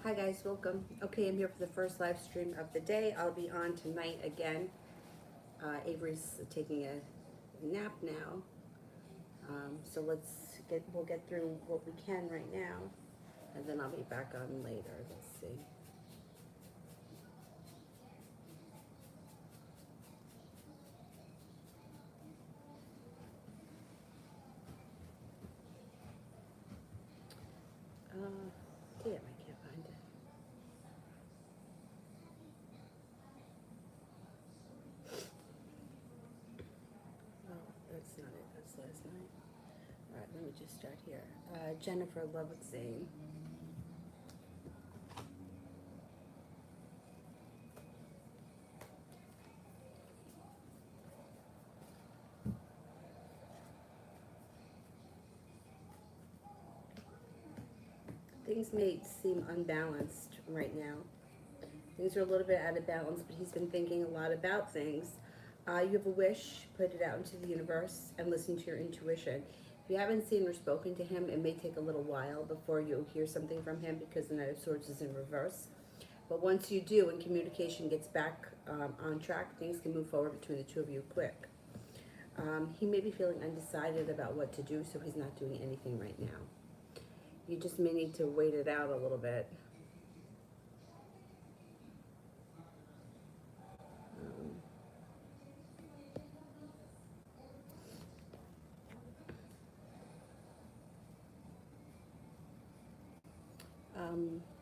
Hi guys, welcome. Okay, I'm here for the first live stream of the day. I'll be on tonight again. Avery's taking a nap now, so we'll get through what we can right now, and then I'll be back on later. Let's see. Damn, I can't find it. Oh, that's not it. That's last night. All right, let me just start here. Jennifer Lovatzane. Things may seem unbalanced right now. Things are a little bit out of balance, but he's been thinking a lot about things. You have a wish, put it out into the universe, and listen to your intuition. If you haven't seen or spoken to him, it may take a little while before you hear something from him because the Knight of Swords is in reverse. But once you do and communication gets back on track, things can move forward between the two of you quick. He may be feeling undecided about what to do, so he's not doing anything right now. You just may need to wait it out a little bit.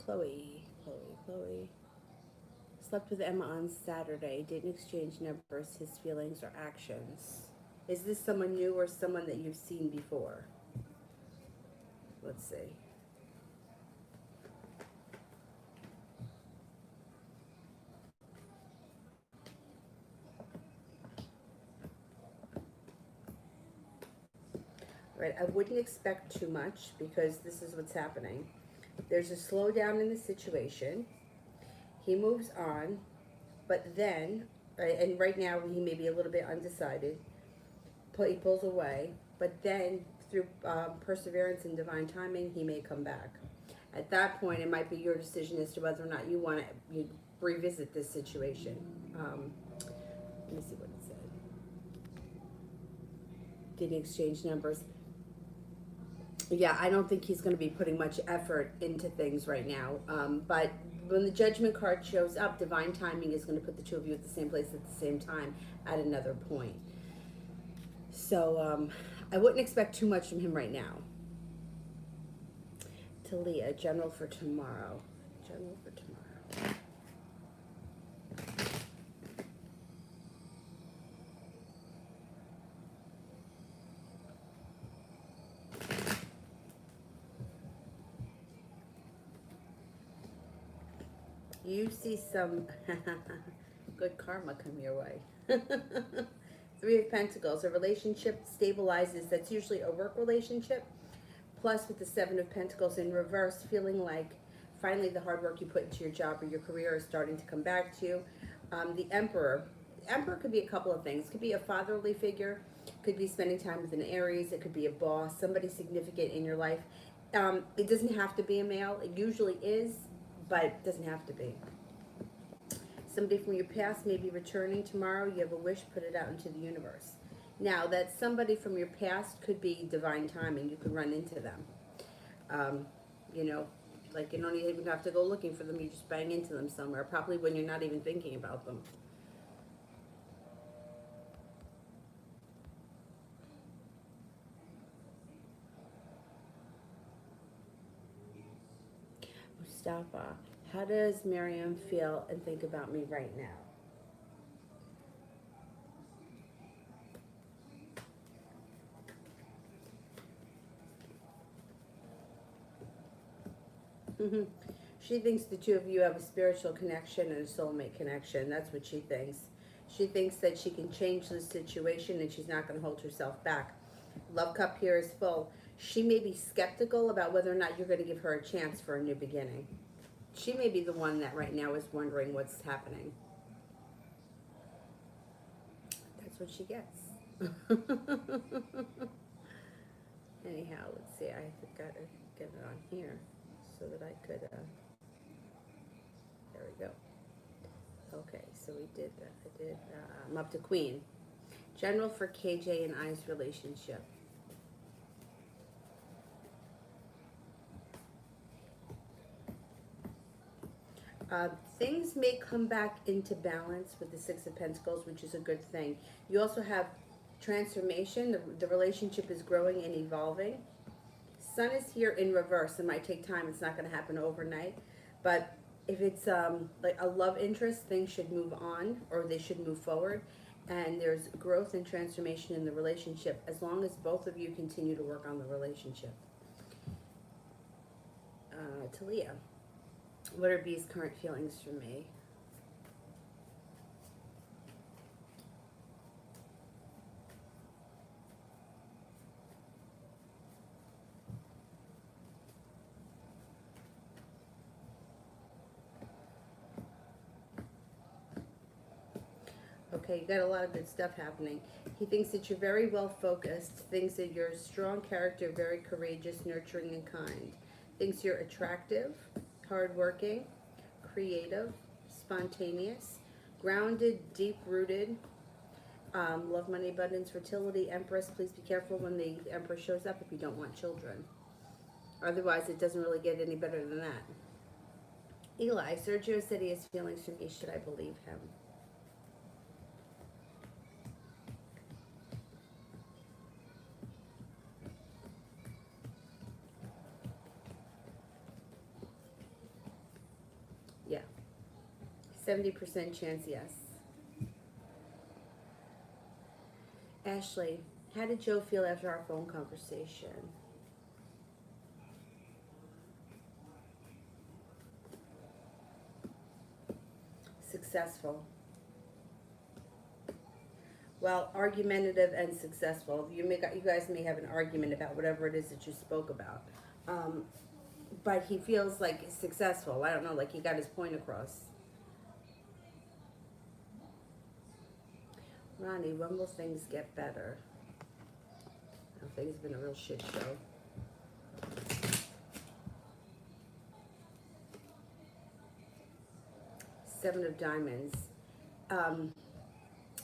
Chloe. Slept with Emma on Saturday. Didn't exchange numbers, his feelings or actions. Is this someone new or someone that you've seen before? Let's see. Right, I wouldn't expect too much because this is what's happening. There's a slowdown in the situation. He moves on, but then, and right now he may be a little bit undecided. He pulls away, but then through perseverance and divine timing, he may come back. At that point, it might be your decision as to whether or not you want to revisit this situation. Let me see what it said. Didn't exchange numbers. Yeah, I don't think he's going to be putting much effort into things right now. But when the Judgment card shows up, divine timing is going to put the two of you at the same place at the same time at another point. So I wouldn't expect too much from him right now. Talia, general for tomorrow. General for tomorrow. You see some good karma come your way. Three of Pentacles. A relationship stabilizes. That's usually a work relationship. Plus, with the Seven of Pentacles in reverse, feeling like finally the hard work you put into your job or your career is starting to come back to you. The Emperor. The Emperor could be a couple of things. It could be a fatherly figure. Could be spending time with an Aries. It could be a boss, somebody significant in your life. It doesn't have to be a male. It usually is, but it doesn't have to be. Somebody from your past may be returning tomorrow. You have a wish, put it out into the universe. Now, that somebody from your past could be divine timing. You could run into them. You know, like you don't even have to go looking for them. You just bang into them somewhere, probably when you're not even thinking about them. Mustafa, how does Miriam feel and think about me right now? She thinks the two of you have a spiritual connection and a soulmate connection. That's what she thinks. She thinks that she can change the situation and she's not going to hold herself back. Love cup here is full. She may be skeptical about whether or not you're going to give her a chance for a new beginning. She may be the one that right now is wondering what's happening. That's what she gets. Anyhow, let's see. I got to get it on here so that I could. we did that. I did. I'm up to Queen. General for KJ and I's relationship. Things may come back into balance with the Six of Pentacles, which is a good thing. You also have transformation. The relationship is growing and evolving. Sun is here in reverse. It might take time. It's not going to happen overnight. But if it's like a love interest, things should move on, or they should move forward. And there's growth and transformation in the relationship as long as both of you continue to work on the relationship. Talia. What are B's current feelings for me? Okay, you got a lot of good stuff happening. He thinks that you're very well focused, thinks that you're a strong character, very courageous, nurturing, and kind. Thinks you're attractive, hardworking, creative, spontaneous, grounded, deep-rooted, love, money, abundance, fertility, Empress. Please be careful when the Empress shows up if you don't want children. Otherwise, it doesn't really get any better than that. Eli, Sergio said he has feelings for me. Should I believe him? Yeah. 70% chance yes. Ashley, how did Joe feel after our phone conversation? Successful. Well, argumentative and successful. You guys may have an argument about whatever it is that you spoke about. But he feels like successful. I don't know, like he got his point across. Ronnie, when will things get better? I think it's been a real shit show. Seven of Diamonds.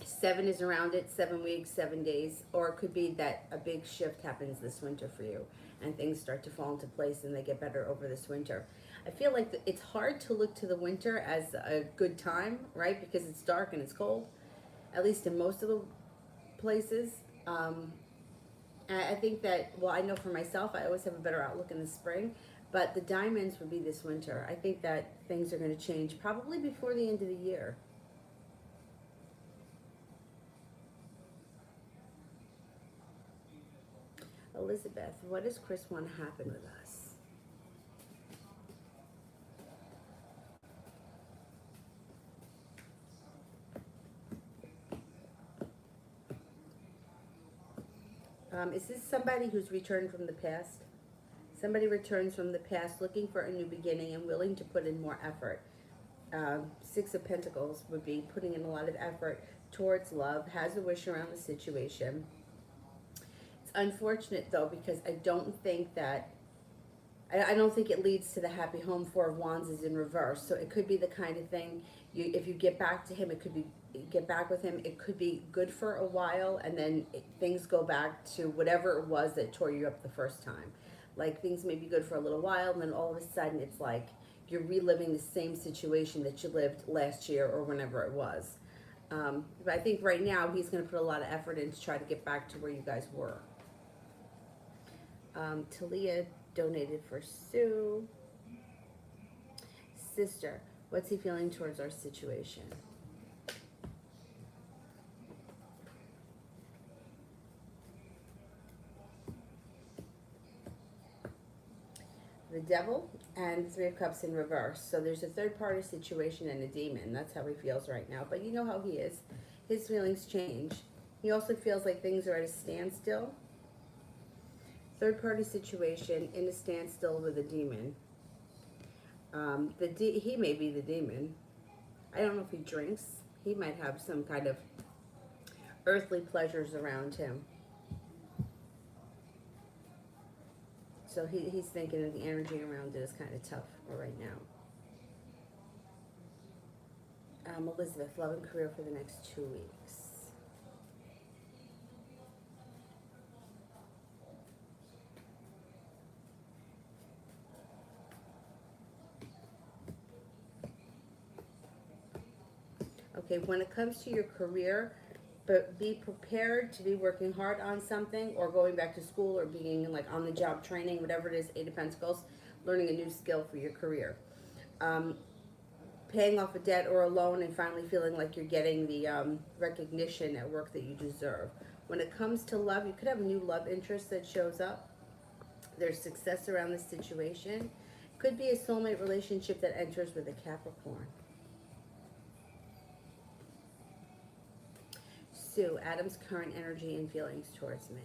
7 is around it, 7 weeks, 7 days. Or it could be that a big shift happens this winter for you and things start to fall into place and they get better over this winter. I feel like it's hard to look to the winter as a good time, right? Because it's dark and it's cold, at least in most of the places. I think that, well, I know for myself, I always have a better outlook in the spring, but the diamonds would be this winter. I think that things are going to change probably before the end of the year. Elizabeth, what does Chris want to happen with us? Is this somebody who's returned from the past? Somebody returns from the past looking for a new beginning and willing to put in more effort. Six of Pentacles would be putting in a lot of effort towards love, has a wish around the situation. It's unfortunate though, because I don't think that, I don't think it leads to the happy home. Four of Wands is in reverse. So it could be the kind of thing, if you get back to him, it could be, get back with him, it could be good for a while, and then things go back to whatever it was that tore you up the first time. Like things may be good for a little while, and then all of a sudden it's like you're reliving the same situation that you lived last year or whenever it was. But I think right now he's going to put a lot of effort in to try to get back to where you guys were. Talia donated for Sue. Sister, what's he feeling towards our situation? The Devil and Three of Cups in reverse. So there's a third party situation and a demon. That's how he feels right now. But you know how he is. His feelings change. He also feels like things are at a standstill. Third party situation in a standstill with a demon. He may be the demon. I don't know if he drinks. He might have some kind of earthly pleasures around him. So he's thinking that the energy around it is kind of tough right now. Elizabeth, love and career for the next 2 weeks. Okay, when it comes to your career, but be prepared to be working hard on something or going back to school or being like on the job training, whatever it is, Eight of Pentacles, learning a new skill for your career. Um, Paying off a debt or a loan and finally feeling like you're getting the recognition at work that you deserve. When it comes to love, you could have a new love interest that shows up. There's success around this situation. Could be a soulmate relationship that enters with a Capricorn. Sue, Adam's current energy and feelings towards me.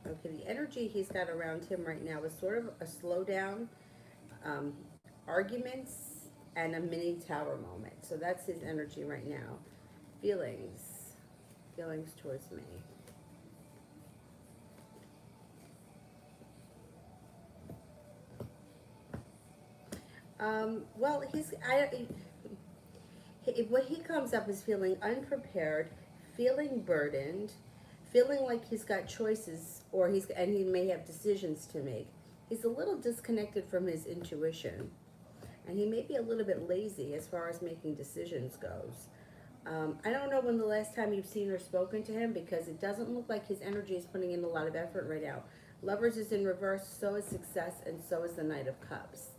Okay, the energy he's got around him right now is sort of a slowdown, um, arguments, and a mini tower moment. So that's his energy right now. Feelings towards me. Well, what he comes up is feeling unprepared, feeling burdened, feeling like he's got choices and he may have decisions to make. He's a little disconnected from his intuition, and he may be a little bit lazy as far as making decisions goes. I don't know when the last time you've seen or spoken to him, because it doesn't look like his energy is putting in a lot of effort right now. Lovers is in reverse, so is Success, and so is the Knight of Cups.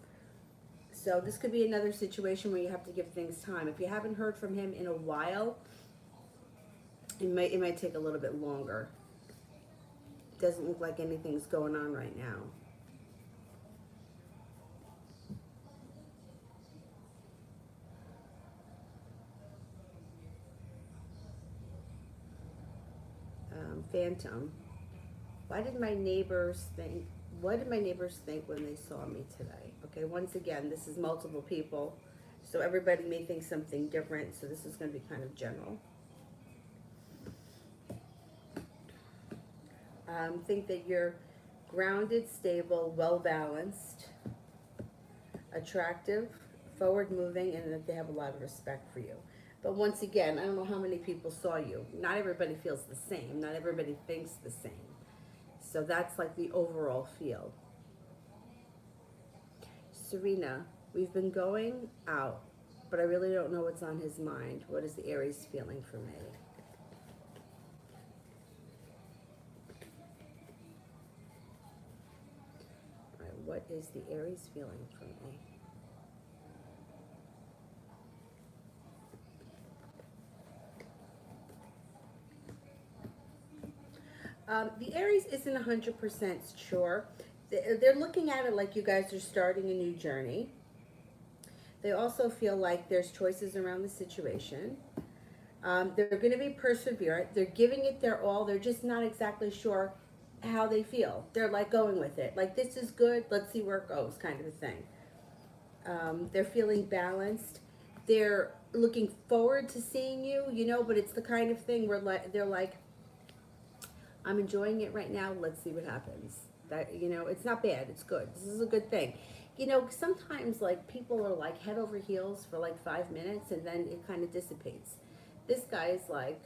So this could be another situation where you have to give things time. If you haven't heard from him in a while, it might take a little bit longer. Doesn't look like anything's going on right now. Phantom. What did my neighbors think when they saw me today? Okay, once again, this is multiple people, so everybody may think something different, so this is going to be kind of general. Think that you're grounded, stable, well-balanced, attractive, forward-moving, and that they have a lot of respect for you. But once again, I don't know how many people saw you. Not everybody feels the same. Not everybody thinks the same. So that's like the overall feel. Serena, we've been going out, but I really don't know what's on his mind. What is the Aries feeling for me? All right, what is the Aries feeling for me? The Aries isn't 100% sure. They're looking at it like you guys are starting a new journey. They also feel like there's choices around the situation. They're going to be perseverant. They're giving it their all. They're just not exactly sure how they feel. They're like going with it. Like, this is good. Let's see where it goes, kind of a thing. They're feeling balanced. They're looking forward to seeing you, but it's the kind of thing where they're like, I'm enjoying it right now. Let's see what happens. It's not bad. It's good. This is a good thing. Sometimes like people are like head over heels for like 5 minutes and then it kind of dissipates. This guy is like,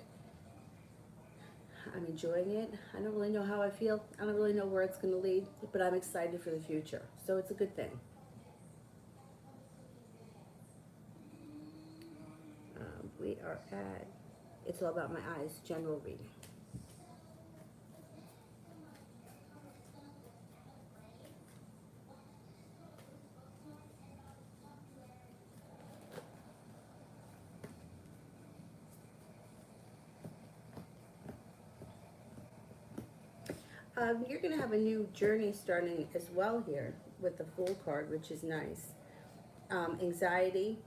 I'm enjoying it. I don't really know how I feel. I don't really know where it's going to lead, but I'm excited for the future. So it's a good thing. We are at It's All About My Eyes, general reading. You're going to have a new journey starting as well here with the Fool card, which is nice. Anxiety,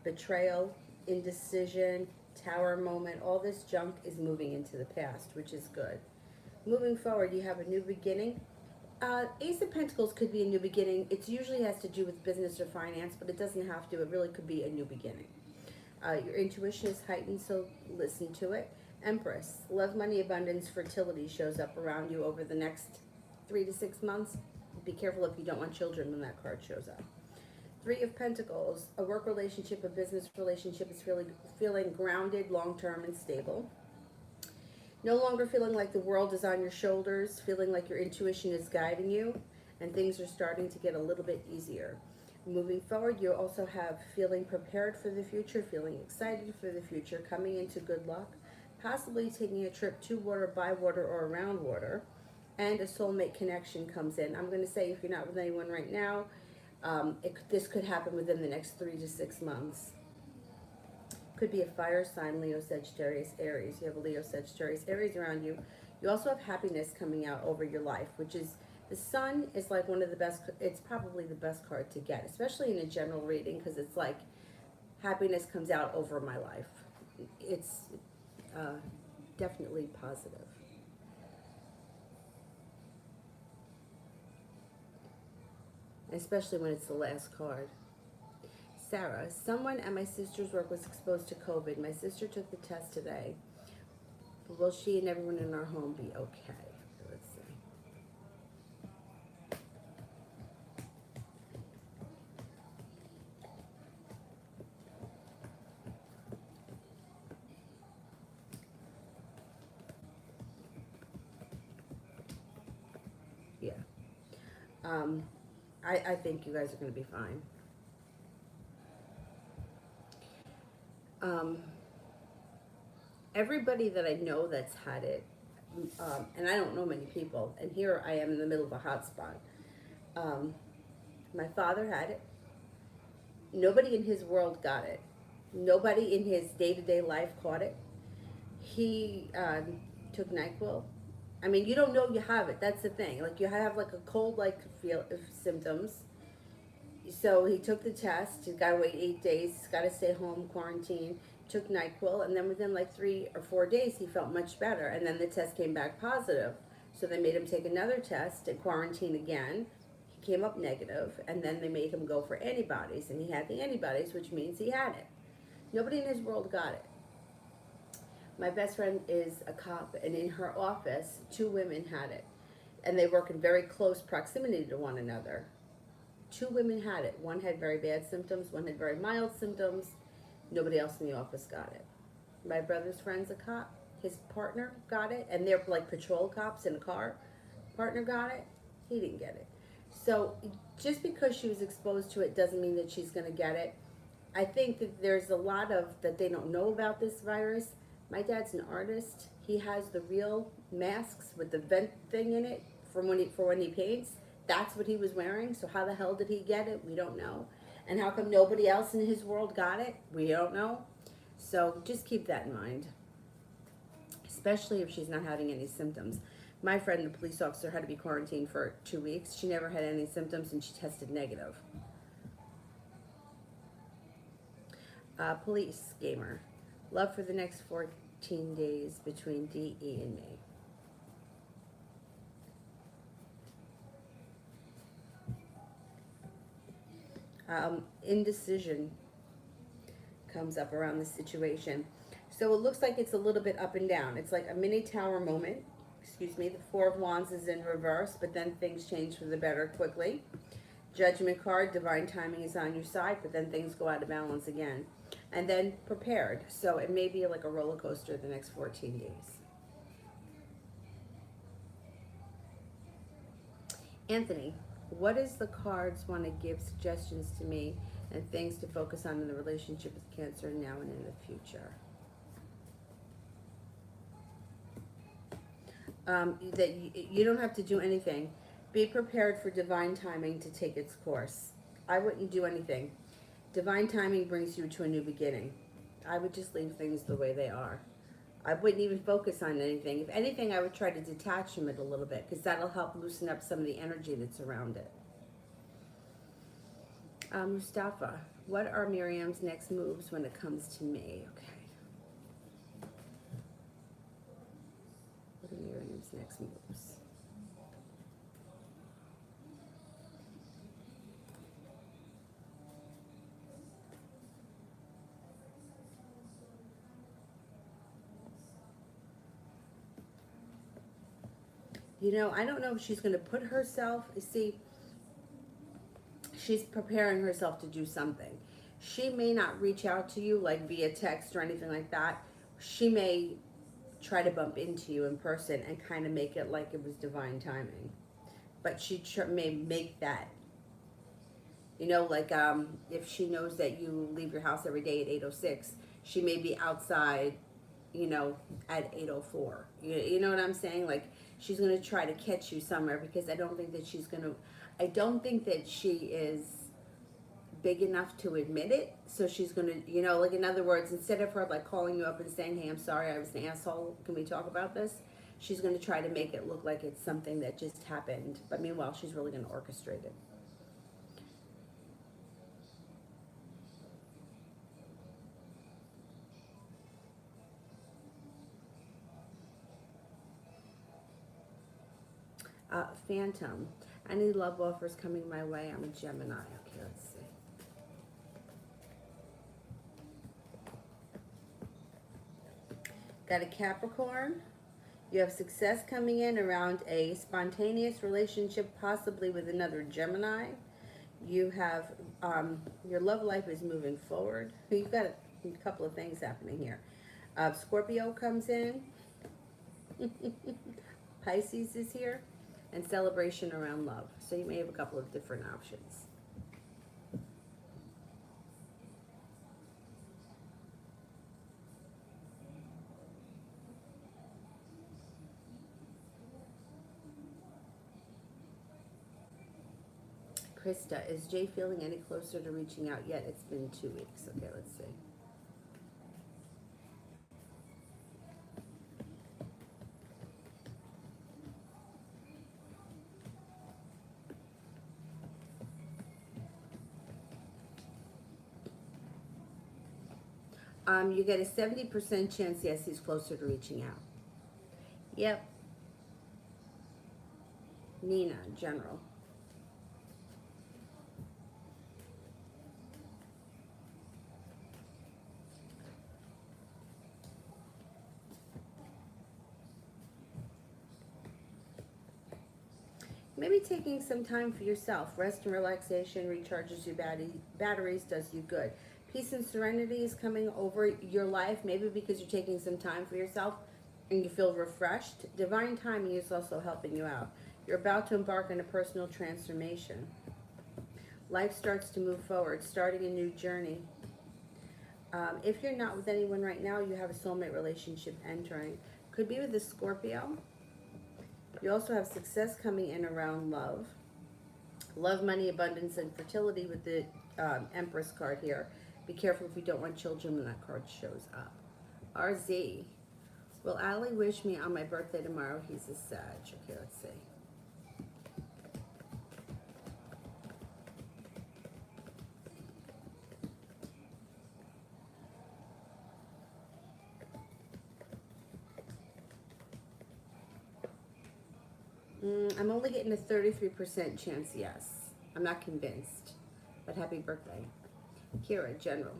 betrayal, indecision, tower moment, all this junk is moving into the past, which is good. Moving forward, you have a new beginning. Ace of Pentacles could be a new beginning. It usually has to do with business or finance, but it doesn't have to. It really could be a new beginning. Your intuition is heightened, so listen to it. Empress, love, money, abundance, fertility shows up around you over the next 3 to 6 months. be careful if you don't want children when that card shows up. Three of Pentacles, a work relationship, a business relationship is feeling grounded, long-term, and stable. No longer feeling like the world is on your shoulders, feeling like your intuition is guiding you, and things are starting to get a little bit easier. Moving forward, you also have feeling prepared for the future, feeling excited for the future, coming into good luck, possibly taking a trip to water, by water, or around water, and a soulmate connection comes in. I'm going to say if you're not with anyone right now, this could happen within the next 3 to 6 months. Could be a fire sign, Leo, Sagittarius, Aries. You have a Leo, Sagittarius, Aries around you. You also have happiness coming out over your life, which is, the sun is like one of the best, it's probably the best card to get, especially in a general reading, because it's like happiness comes out over my life. It's definitely positive. Especially when it's the last card. Sarah, someone at my sister's work was exposed to COVID. My sister took the test today. Will she and everyone in our home be okay? Let's see. Yeah. I think you guys are going to be fine. Everybody that I know that's had it, and I don't know many people, and here I am in the middle of a hot spot. My father had it. Nobody in his world got it. Nobody in his day-to-day life caught it. He took NyQuil. I mean, you don't know you have it. That's the thing. Like, you have like a cold-like feel symptoms. So he took the test. He's got to wait 8 days. He's got to stay home, quarantine. Took NyQuil, and then within like 3 or 4 days, he felt much better. And then the test came back positive. So they made him take another test and quarantine again. He came up negative, and then they made him go for antibodies, and he had the antibodies, which means he had it. Nobody in his world got it. My best friend is a cop, and in her office, 2 women had it, and they work in very close proximity to one another. 2 women had it. One had very bad symptoms, one had very mild symptoms. Nobody else in the office got it. My brother's friend's a cop. His partner got it, and they're like patrol cops in a car. Partner got it. He didn't get it. So just because she was exposed to it doesn't mean that she's going to get it. I think that there's a lot of that they don't know about this virus. My dad's an artist. He has the real masks with the vent thing in it for when he paints. That's what he was wearing. So how the hell did he get it? We don't know. And how come nobody else in his world got it? We don't know. So just keep that in mind, especially if she's not having any symptoms. My friend, the police officer, had to be quarantined for 2 weeks. She never had any symptoms, and she tested negative. Police gamer. Love for the next 14 days between DE and me. Indecision comes up around this situation. So it looks like it's a little bit up and down. It's like a mini tower moment. Excuse me. The 4 of Wands is in reverse, but then things change for the better quickly. Judgment card, divine timing is on your side, but then things go out of balance again. And then prepared. So it may be like a roller coaster the next 14 days. Anthony, what does the cards want to give suggestions to me and things to focus on in the relationship with Cancer now and in the future? That you don't have to do anything. Be prepared for divine timing to take its course. I wouldn't do anything. Divine timing brings you to a new beginning. I would just leave things the way they are. I wouldn't even focus on anything. If anything, I would try to detach from it a little bit, because that'll help loosen up some of the energy that's around it. Mustafa, what are Miriam's next moves when it comes to me? Okay. What are Miriam's next moves? You know, I don't know if she's going to put herself, see, she's preparing herself to do something. She may not reach out to you like via text or anything like that. She may try to bump into you in person and kind of make it like it was divine timing. But she may make that, like if she knows that you leave your house every day at 8:06, she may be outside, you know, at 8:04. You know what I'm saying? Like she's going to try to catch you somewhere because I don't think that I don't think that she is big enough to admit it. So she's going to, like in other words, instead of her like calling you up and saying, "Hey, I'm sorry, I was an asshole. Can we talk about this?" She's going to try to make it look like it's something that just happened. But meanwhile, she's really going to orchestrate it. Phantom. Any love offers coming my way? I'm a Gemini. Okay, let's see. Got a Capricorn. You have success coming in around a spontaneous relationship, possibly with another Gemini. You have, your love life is moving forward. You've got a couple of things happening here. Scorpio comes in. Pisces is here. And celebration around love. So you may have a couple of different options. Krista, is Jay feeling any closer to reaching out yet? It's been 2 weeks. Okay, let's see. You get a 70% chance, yes, he's closer to reaching out. Yep. Nina, general. Maybe taking some time for yourself. Rest and relaxation recharges your batteries, does you good. Peace and serenity is coming over your life, maybe because you're taking some time for yourself and you feel refreshed. Divine timing is also helping you out. You're about to embark on a personal transformation. Life starts to move forward, starting a new journey. If you're not with anyone right now, you have a soulmate relationship entering. Could be with a Scorpio. You also have success coming in around love. Love, money, abundance, and fertility with the Empress card here. Be careful if you don't want children when that card shows up. RZ. Will Ali wish me on my birthday tomorrow? He's a Sag. Okay, let's see. I'm only getting a 33% chance yes. I'm not convinced. But happy birthday. Kira, general.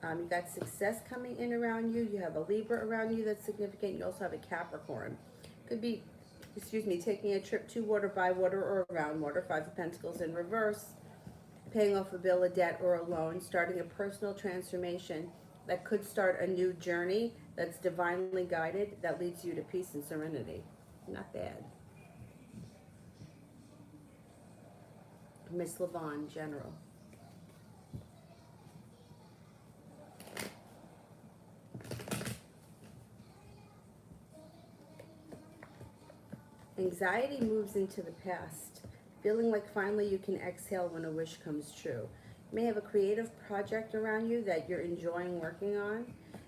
You got success coming in around you. You have a Libra around you that's significant. You also have a Capricorn. Could be, taking a trip to water, by water, or around water. Five of Pentacles in reverse. Paying off a bill, a debt, or a loan. Starting a personal transformation that could start a new journey that's divinely guided, that leads you to peace and serenity. Not bad. Miss Levon, general. Anxiety moves into the past, feeling like finally you can exhale when a wish comes true. You may have a creative project around you that you're enjoying working on.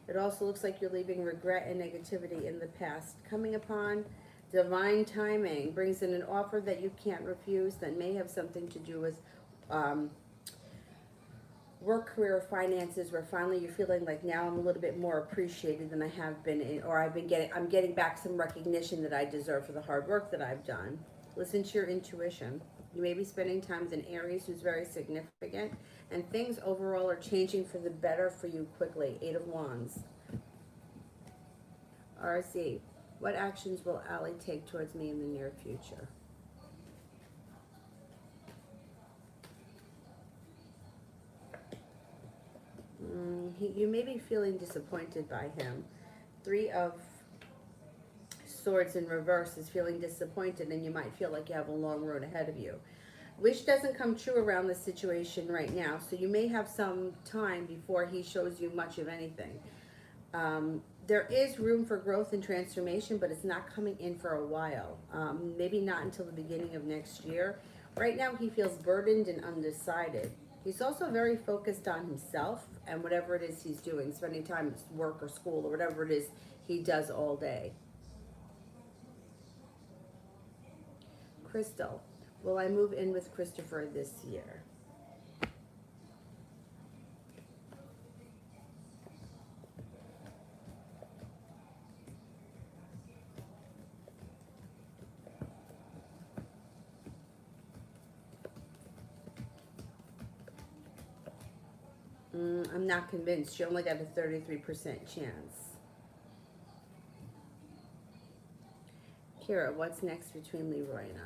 It also looks like you're leaving regret and negativity in the past. Coming upon divine timing brings in an offer that you can't refuse that may have something to do with work, career, finances, where finally you're feeling like now I'm a little bit more appreciated than I have been, or I'm getting back some recognition that I deserve for the hard work that I've done. Listen to your intuition. You may be spending time in Aries, who's very significant, and things overall are changing for the better for you quickly. 8 of Wands. RC, what actions will Allie take towards me in the near future? You may be feeling disappointed by him. Three of Swords in reverse is feeling disappointed, and you might feel like you have a long road ahead of you. Wish doesn't come true around this situation right now, so you may have some time before he shows you much of anything. There is room for growth and transformation, but it's not coming in for a while. Maybe not until the beginning of next year. Right now, he feels burdened and undecided. He's also very focused on himself and whatever it is he's doing, spending time at work or school or whatever it is he does all day. Crystal, will I move in with Christopher this year? I'm not convinced. You only got a 33% chance. Kira, what's next between Leroy and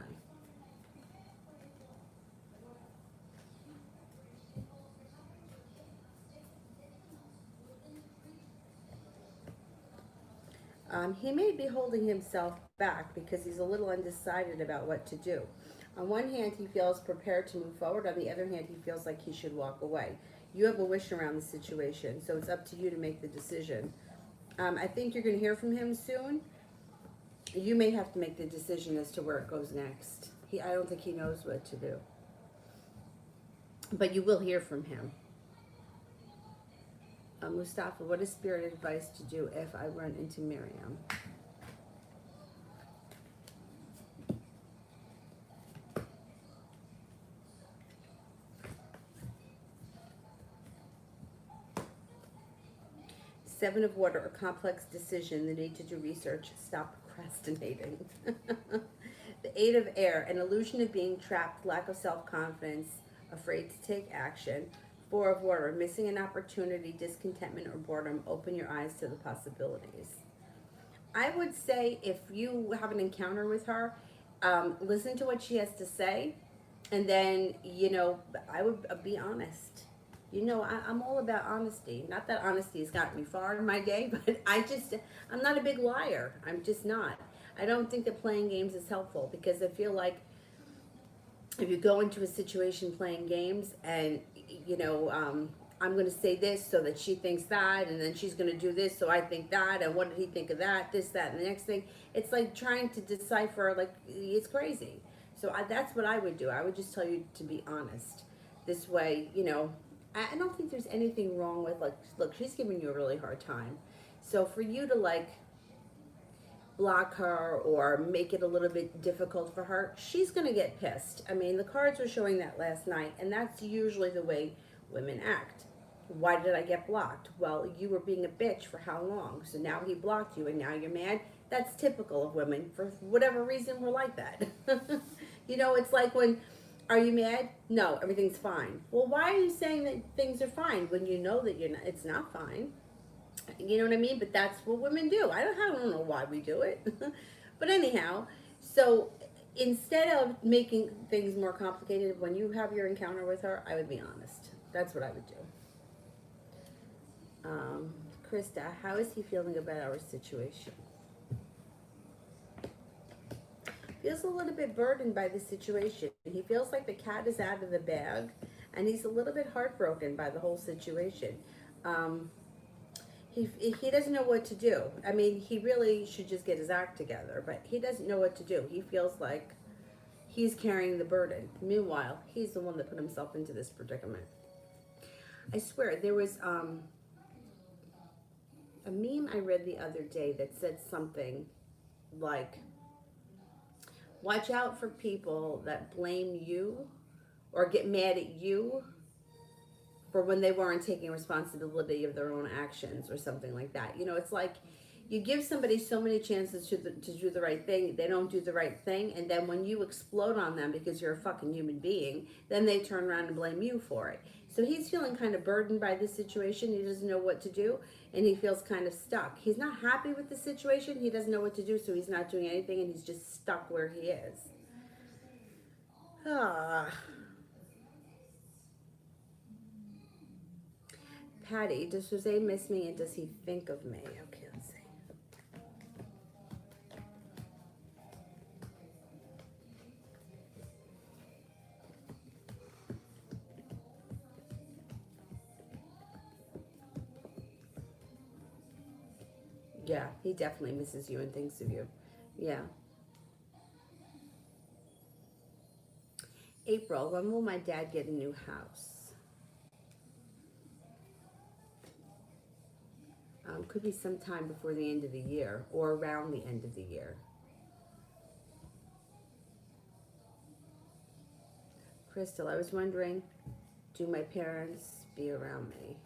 I? He may be holding himself back because he's a little undecided about what to do. On one hand, he feels prepared to move forward. On the other hand, he feels like he should walk away. You have a wish around the situation, so it's up to you to make the decision. I think you're going to hear from him soon. You may have to make the decision as to where it goes next. I don't think he knows what to do. But you will hear from him. Mustafa, what is spirit advice to do if I run into Miriam? Seven of Water, a complex decision, the need to do research, stop procrastinating. The Eight of Air, an illusion of being trapped, lack of self-confidence, afraid to take action. Four of Water, missing an opportunity, discontentment, or boredom, open your eyes to the possibilities. I would say if you have an encounter with her, listen to what she has to say, and then, I would be honest. I'm all about honesty. Not that honesty has gotten me far in my day, but I'm not a big liar. I'm just not. I don't think that playing games is helpful because I feel like if you go into a situation playing games and, I'm going to say this so that she thinks that, and then she's going to do this so I think that, and what did he think of that, this, that, and the next thing. It's like trying to decipher, it's crazy. So that's what I would do. I would just tell you to be honest. This way, I don't think there's anything wrong with, look, she's giving you a really hard time. So for you to, block her or make it a little bit difficult for her, she's going to get pissed. I mean, the cards were showing that last night, and that's usually the way women act. Why did I get blocked? Well, you were being a bitch for how long? So now he blocked you, and now you're mad. That's typical of women. For whatever reason, we're like that. It's like when... Are you mad? No, everything's fine. Well, why are you saying that things are fine when you know that it's not fine? You know what I mean? But that's what women do. I don't know why we do it. But anyhow, so instead of making things more complicated, when you have your encounter with her, I would be honest. That's what I would do. Krista, how is he feeling about our situation? Feels a little bit burdened by the situation. He feels like the cat is out of the bag, and he's a little bit heartbroken by the whole situation. He doesn't know what to do. I mean, he really should just get his act together, but he doesn't know what to do. He feels like he's carrying the burden. Meanwhile, he's the one that put himself into this predicament. I swear, there was a meme I read the other day that said something like, watch out for people that blame you or get mad at you for when they weren't taking responsibility of their own actions or something like that. It's like you give somebody so many chances to do the right thing, they don't do the right thing, and then when you explode on them because you're a fucking human being, then they turn around and blame you for it. So he's feeling kind of burdened by this situation. He doesn't know what to do, and he feels kind of stuck. He's not happy with the situation. He doesn't know what to do, so he's not doing anything, and he's just stuck where he is. Ah. Patty, does Jose miss me, and does he think of me? Okay, let's see. Yeah, he definitely misses you and thinks of you. Yeah. April, when will my dad get a new house? Could be sometime before the end of the year or around the end of the year. Crystal, I was wondering, do my parents be around me?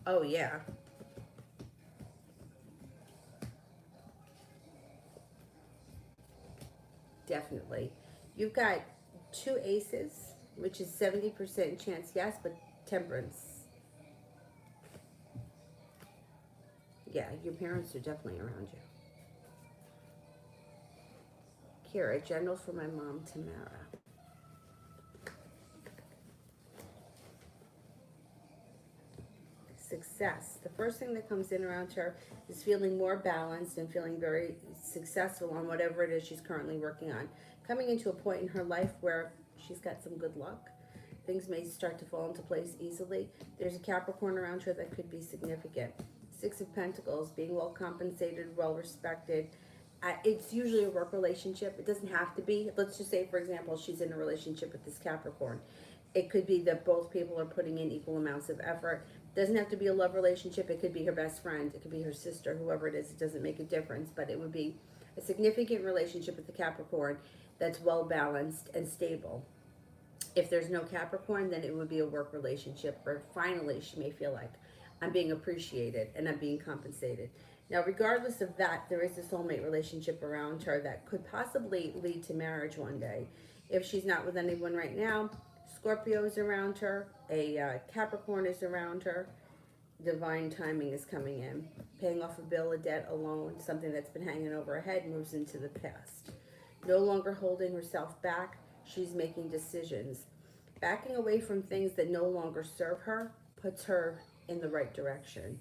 Oh, yeah. Definitely. You've got two aces, which is 70% chance yes, but temperance. Yeah, your parents are definitely around you. Kira, general for my mom, Tamara. Success. The first thing that comes in around her is feeling more balanced and feeling very successful on whatever it is she's currently working on. Coming into a point in her life where she's got some good luck. Things may start to fall into place easily. There's a Capricorn around her that could be significant. Six of Pentacles, being well compensated, well respected. It's usually a work relationship. It doesn't have to be. Let's just say, for example, she's in a relationship with this Capricorn. It could be that both people are putting in equal amounts of effort. Doesn't have to be a love relationship. It could be her best friend. It could be her sister, whoever it is. It doesn't make a difference, but it would be a significant relationship with the Capricorn that's well balanced and stable. If there's no Capricorn, then it would be a work relationship where finally she may feel like I'm being appreciated and I'm being compensated. Now, regardless of that, there is a soulmate relationship around her that could possibly lead to marriage one day. If she's not with anyone right now, Scorpio is around her, a Capricorn is around her, divine timing is coming in. Paying off a bill, a debt, a loan, something that's been hanging over her head moves into the past. No longer holding herself back, she's making decisions. Backing away from things that no longer serve her puts her in the right direction.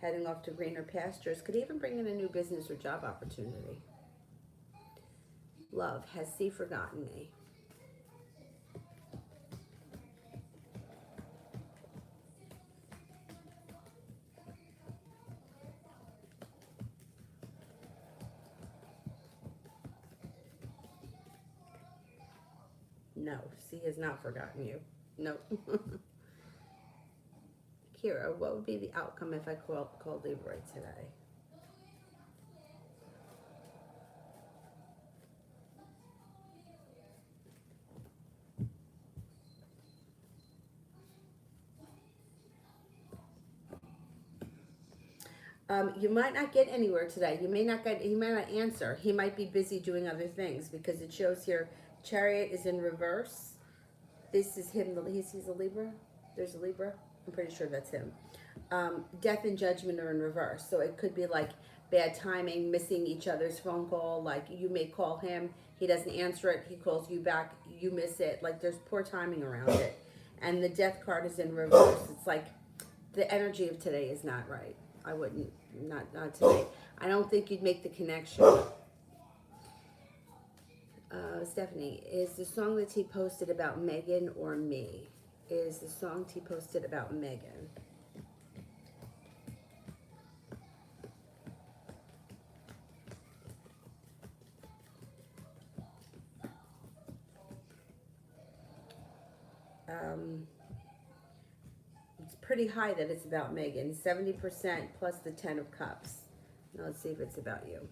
Heading off to greener pastures could even bring in a new business or job opportunity. Love, has C forgotten me? No, C has not forgotten you. No. Kira, what would be the outcome if I called Libra today? You might not get anywhere today. He might not answer. He might be busy doing other things because it shows here Chariot is in reverse. This is him. He's a Libra. There's a Libra. I'm pretty sure that's him. Death and Judgment are in reverse. So it could be like bad timing, missing each other's phone call. Like you may call him, he doesn't answer it. He calls you back, you miss it. Like there's poor timing around it. And the Death card is in reverse. It's like the energy of today is not right. I wouldn't, not today. I don't think you'd make the connection. Stephanie, is the song that he posted about Megan or me? Is the song he posted about Megan? It's pretty high that it's about Megan. 70% plus the 10 of cups. Now let's see if it's about you.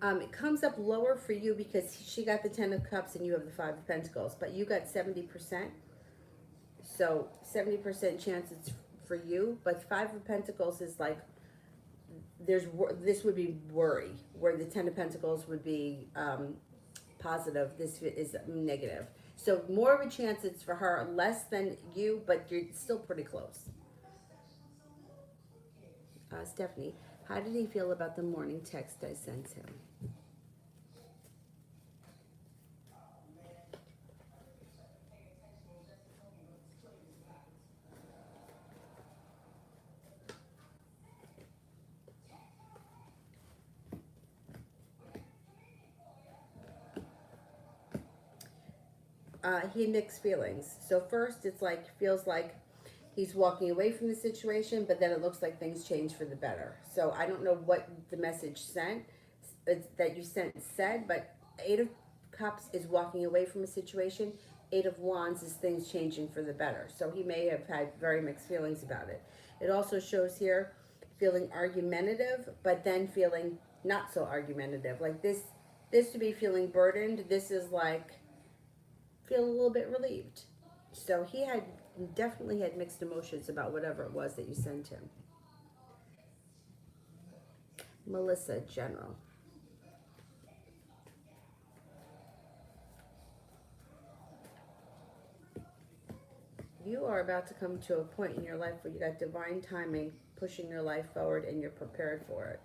It comes up lower for you because she got the Ten of Cups and you have the Five of Pentacles, but you got 70%. So 70% chance it's for you, but Five of Pentacles is like, this would be worry, where the Ten of Pentacles would be positive. This is negative. So more of a chance it's for her, less than you, but you're still pretty close. Stephanie, how did he feel about the morning text I sent him? He had mixed feelings. So first, it's like, feels like he's walking away from the situation, but then it looks like things change for the better. So I don't know what the message sent, that you sent said, but Eight of Cups is walking away from a situation. Eight of Wands is things changing for the better. So he may have had very mixed feelings about it. It also shows here feeling argumentative, but then feeling not so argumentative. Like this to be feeling burdened, this is like feel a little bit relieved. So he had definitely had mixed emotions about whatever it was that you sent him. Melissa, General. You are about to come to a point in your life where you got divine timing pushing your life forward and you're prepared for it.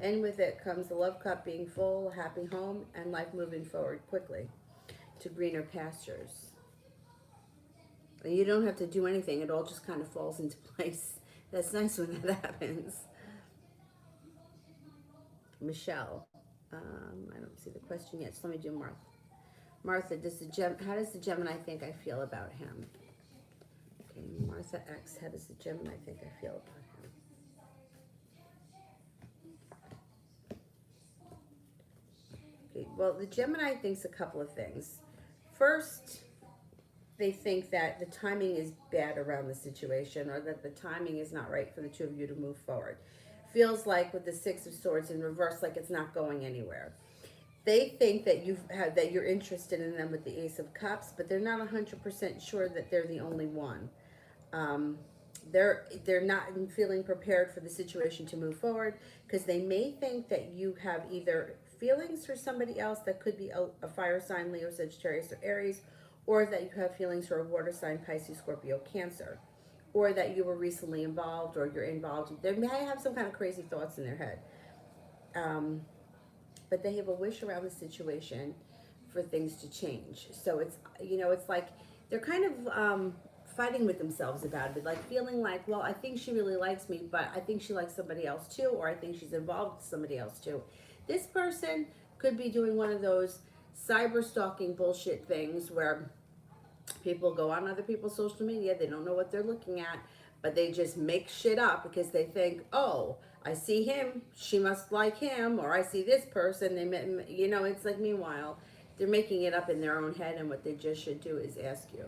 And with it comes the love cup being full, a happy home, and life moving forward quickly to greener pastures. And you don't have to do anything. It all just kind of falls into place. That's nice when that happens. Michelle. I don't see the question yet, so let me do Martha. Martha, how does the Gemini think I feel about him? Okay, Martha X, how does the Gemini think I feel about him? Okay, well, the Gemini thinks a couple of things. First, they think that the timing is bad around the situation, or that the timing is not right for the two of you to move forward. Feels like with the Six of Swords in reverse, like it's not going anywhere. They think that that you're interested in them with the Ace of Cups, but they're not 100% sure that they're the only one. They're not feeling prepared for the situation to move forward, because they may think that you have either feelings for somebody else that could be a fire sign, Leo, Sagittarius, or Aries, or that you have feelings for a water sign, Pisces, Scorpio, Cancer, or that you were recently involved, or you're involved. They may have some kind of crazy thoughts in their head. But they have a wish around the situation for things to change. So it's, it's like they're kind of fighting with themselves about it, like feeling like, well, I think she really likes me, but I think she likes somebody else too, or I think she's involved with somebody else too. This person could be doing one of those cyber stalking bullshit things where people go on other people's social media, they don't know what they're looking at, but they just make shit up because they think, oh, I see him, she must like him, or I see this person, they met, it's like, meanwhile, they're making it up in their own head, and what they just should do is ask you.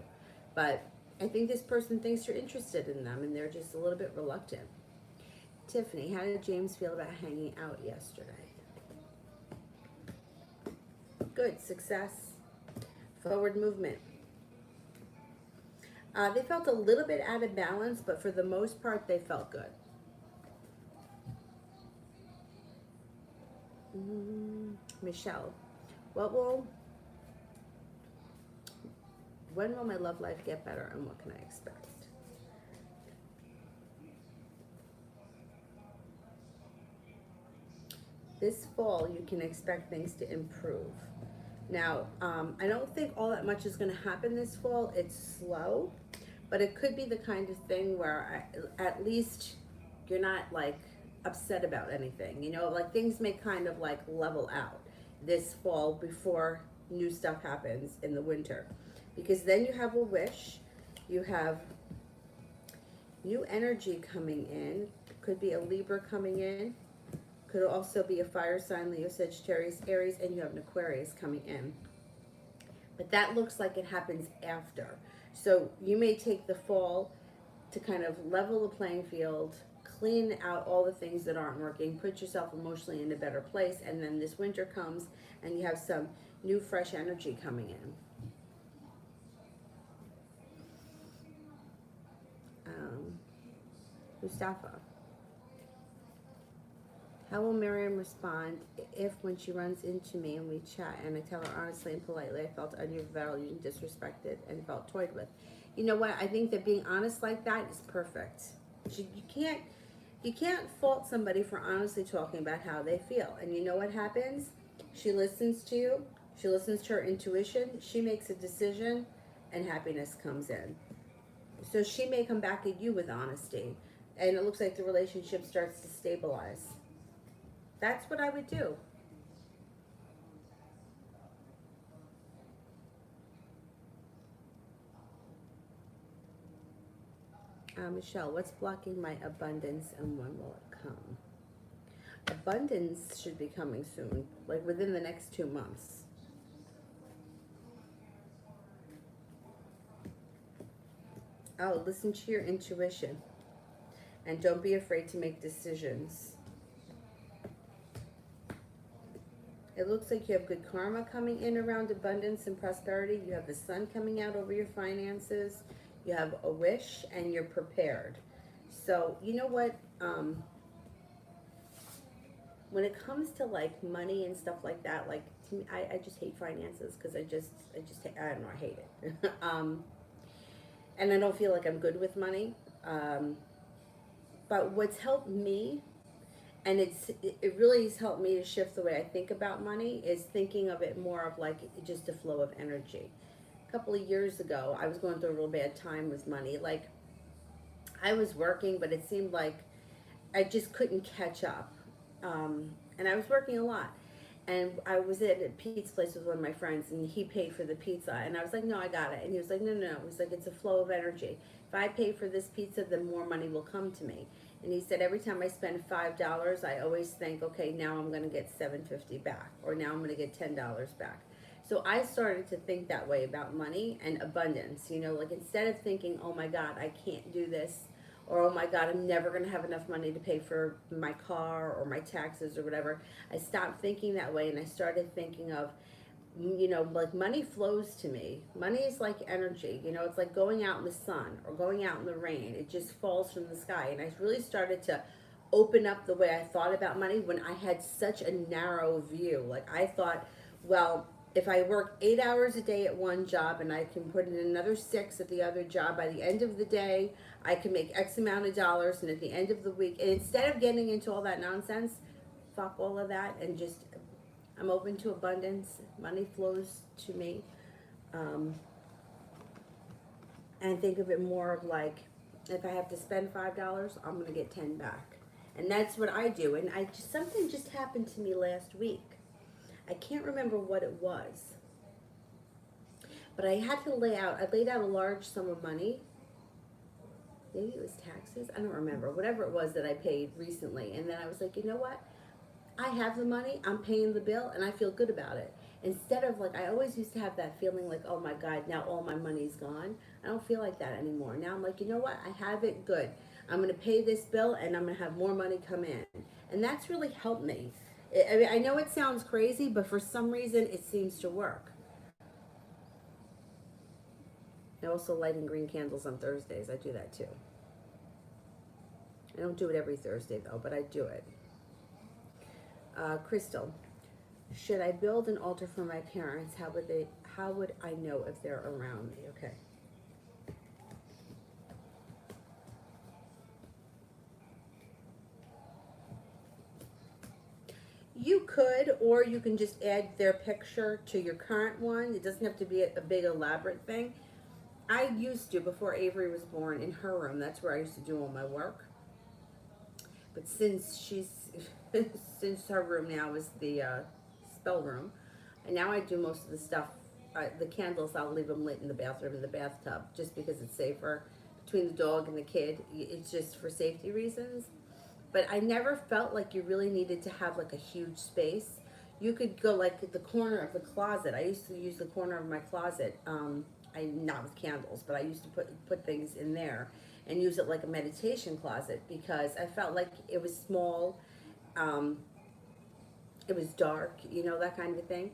But I think this person thinks you're interested in them, and they're just a little bit reluctant. Tiffany, how did James feel about hanging out yesterday? Good, success, forward movement. They felt a little bit out of balance, but for the most part, they felt good. Michelle, when will my love life get better, and what can I expect? This fall, you can expect things to improve. Now, I don't think all that much is going to happen this fall. It's slow, but it could be the kind of thing where at least you're not like upset about anything. Like things may kind of like level out this fall before new stuff happens in the winter. Because then you have a wish, you have new energy coming in. Could be a Libra coming in. Could also be a fire sign, Leo, Sagittarius, Aries, and you have an Aquarius coming in. But that looks like it happens after. So you may take the fall to kind of level the playing field, clean out all the things that aren't working, put yourself emotionally in a better place, and then this winter comes and you have some new fresh energy coming in. Mustafa. How will Miriam respond if, when she runs into me and we chat and I tell her honestly and politely I felt undervalued and disrespected and felt toyed with? You know what? I think that being honest like that is perfect. You can't fault somebody for honestly talking about how they feel. And you know what happens? She listens to you. She listens to her intuition. She makes a decision, and happiness comes in. So she may come back at you with honesty, and it looks like the relationship starts to stabilize. That's what I would do. Michelle, what's blocking my abundance and when will it come? Abundance should be coming soon, like within the next 2 months. Oh, listen to your intuition and don't be afraid to make decisions. It looks like you have good karma coming in around abundance and prosperity. You have the sun coming out over your finances. You have a wish and you're prepared. So, you know what? When it comes to like money and stuff like that, like to me, I just hate finances because I don't know, I hate it. And I don't feel like I'm good with money. But what's helped me, and it really has helped me to shift the way I think about money, is thinking of it more of like just a flow of energy. A couple of years ago, I was going through a real bad time with money. Like I was working, but it seemed like I just couldn't catch up. And I was working a lot. And I was at a pizza place with one of my friends, and he paid for the pizza. And I was like, no, I got it. And he was like, no, no, no. He's like, it's a flow of energy. If I pay for this pizza, then more money will come to me. And he said, every time I spend $5, I always think, okay, now I'm going to get $7.50 back, or now I'm going to get $10 back. So I started to think that way about money and abundance. You know, like instead of thinking, oh my God, I can't do this, or oh my God, I'm never going to have enough money to pay for my car or my taxes or whatever, I stopped thinking that way and I started thinking of, you know, like money flows to me. Money is like energy. You know, it's like going out in the sun or going out in the rain. It just falls from the sky. And I really started to open up the way I thought about money when I had such a narrow view. Like I thought, well, if I work 8 hours a day at one job and I can put in another 6 at the other job, by the end of the day, I can make X amount of dollars. And at the end of the week, and instead of getting into all that nonsense, fuck all of that and just, I'm open to abundance. Money flows to me. Um, and think of it more of like, if I have to spend $5, I'm going to get 10 back. And that's what I do. And something just happened to me last week. I can't remember what it was, but I laid out a large sum of money. Maybe it was taxes. I don't remember. Whatever it was that I paid recently. And then I was like, you know what? I have the money. I'm paying the bill and I feel good about it. Instead of like, I always used to have that feeling like, oh my God, now all my money's gone. I don't feel like that anymore. Now I'm like, you know what? I have it good. I'm going to pay this bill and I'm going to have more money come in. And that's really helped me. I mean, I know it sounds crazy, but for some reason it seems to work. I also lighting green candles on Thursdays. I do that too. I don't do it every Thursday though, but I do it. Crystal, should I build an altar for my parents? How would I know if they're around me? Okay. You could, or you can just add their picture to your current one. It doesn't have to be a big elaborate thing. I used to, before Avery was born, in her room. That's where I used to do all my work. But since since her room now is the spell room, and now I do most of the stuff. The candles, I'll leave them lit in the bathroom, in the bathtub, just because it's safer. Between the dog and the kid, it's just for safety reasons. But I never felt like you really needed to have like a huge space. You could go like the corner of the closet. I used to use the corner of my closet. I not with candles, but I used to put things in there. and use it like a meditation closet because I felt like it was small, um, it was dark, you know, that kind of a thing.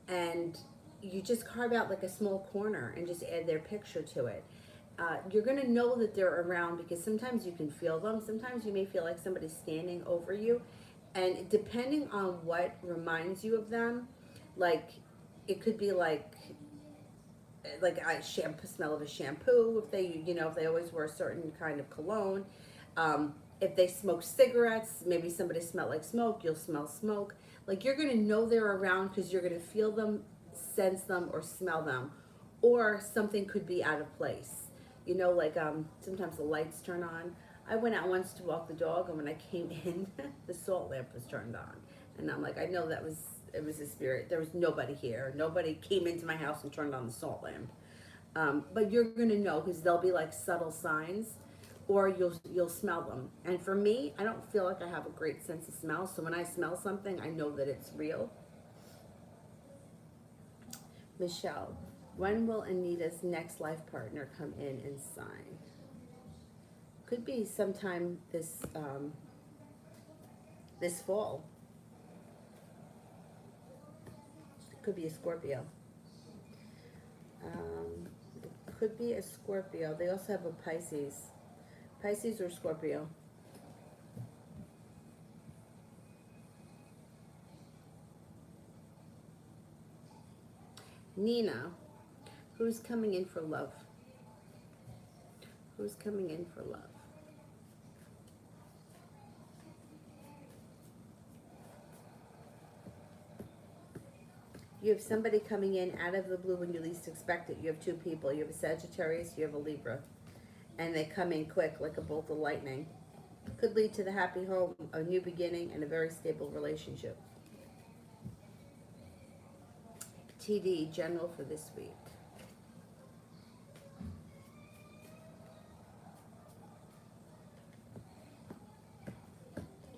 And you just carve out like a small corner and just add their picture to it. You're going to know that they're around because sometimes you can feel them. Sometimes you may feel like somebody's standing over you. And depending on what reminds you of them, like it could be like a shampoo, smell of a shampoo, if they, you know, if they always wear a certain kind of cologne. If they smoke cigarettes, maybe somebody smelled like smoke, you'll smell smoke. Like you're going to know they're around because you're going to feel them, sense them, or smell them. Or something could be out of place. You know, like sometimes the lights turn on. I went out once to walk the dog, and when I came in, the salt lamp was turned on. And I'm like, I know that was, it was a spirit. There was nobody here. Nobody came into my house and turned on the salt lamp. But you're gonna know because they'll be like subtle signs, or you'll smell them. And for me, I don't feel like I have a great sense of smell. So when I smell something, I know that it's real. Michelle, when will Anita's next life partner come in and sign? Could be sometime this fall. Could be a Scorpio. Could be a Scorpio. They also have a Pisces. Pisces or Scorpio. Nina, who's coming in for love? Who's coming in for love? You have somebody coming in out of the blue when you least expect it. You have two people. You have a Sagittarius, you have a Libra. And they come in quick like a bolt of lightning. Could lead to the happy home, a new beginning, and a very stable relationship. TD, general for this week.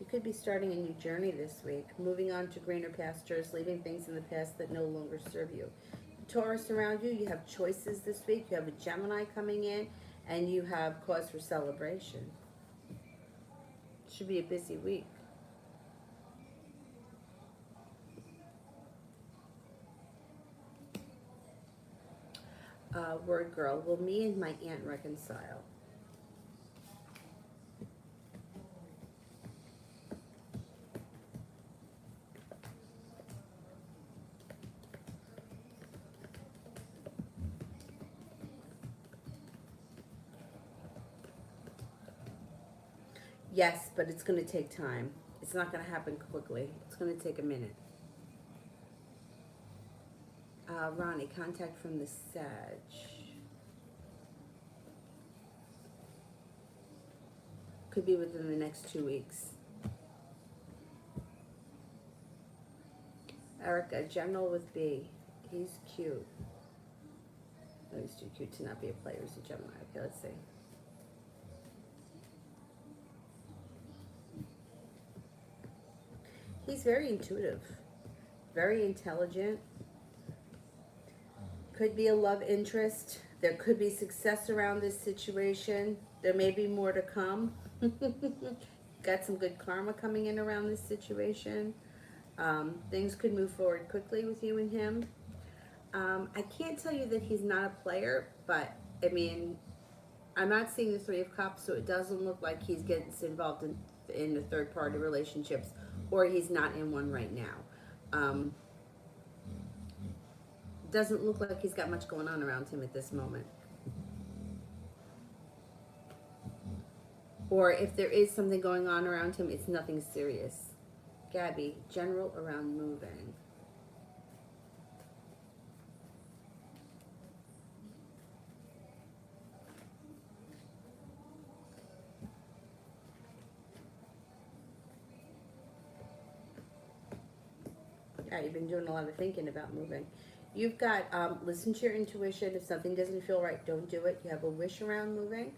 You could be starting a new journey this week, moving on to greener pastures, leaving things in the past that no longer serve you. Taurus around you, you have choices this week. You have a Gemini coming in, and you have cause for celebration. Should be a busy week. Word girl, will me and my aunt reconcile? Yes, but it's going to take time. It's not going to happen quickly. It's going to take a minute. Ronnie, contact from the Sag. Could be within the next 2 weeks. Erica, general with B. He's cute. Oh, he's too cute to not be a player. He's a Gemini. Okay, let's see. He's very intuitive, very intelligent. Could be a love interest. There could be success around this situation. There may be more to come. Got some good karma coming in around this situation. Things could move forward quickly with you and him. I can't tell you that he's not a player, but I mean, I'm not seeing the Three of Cups, so it doesn't look like he's getting involved in the third party relationships, or he's not in one right now. Doesn't look like he's got much going on around him at this moment. Or if there is something going on around him, it's nothing serious. Gabby, general around moving. Yeah, you've been doing a lot of thinking about moving. You've got, listen to your intuition. If something doesn't feel right, don't do it. You have a wish around moving,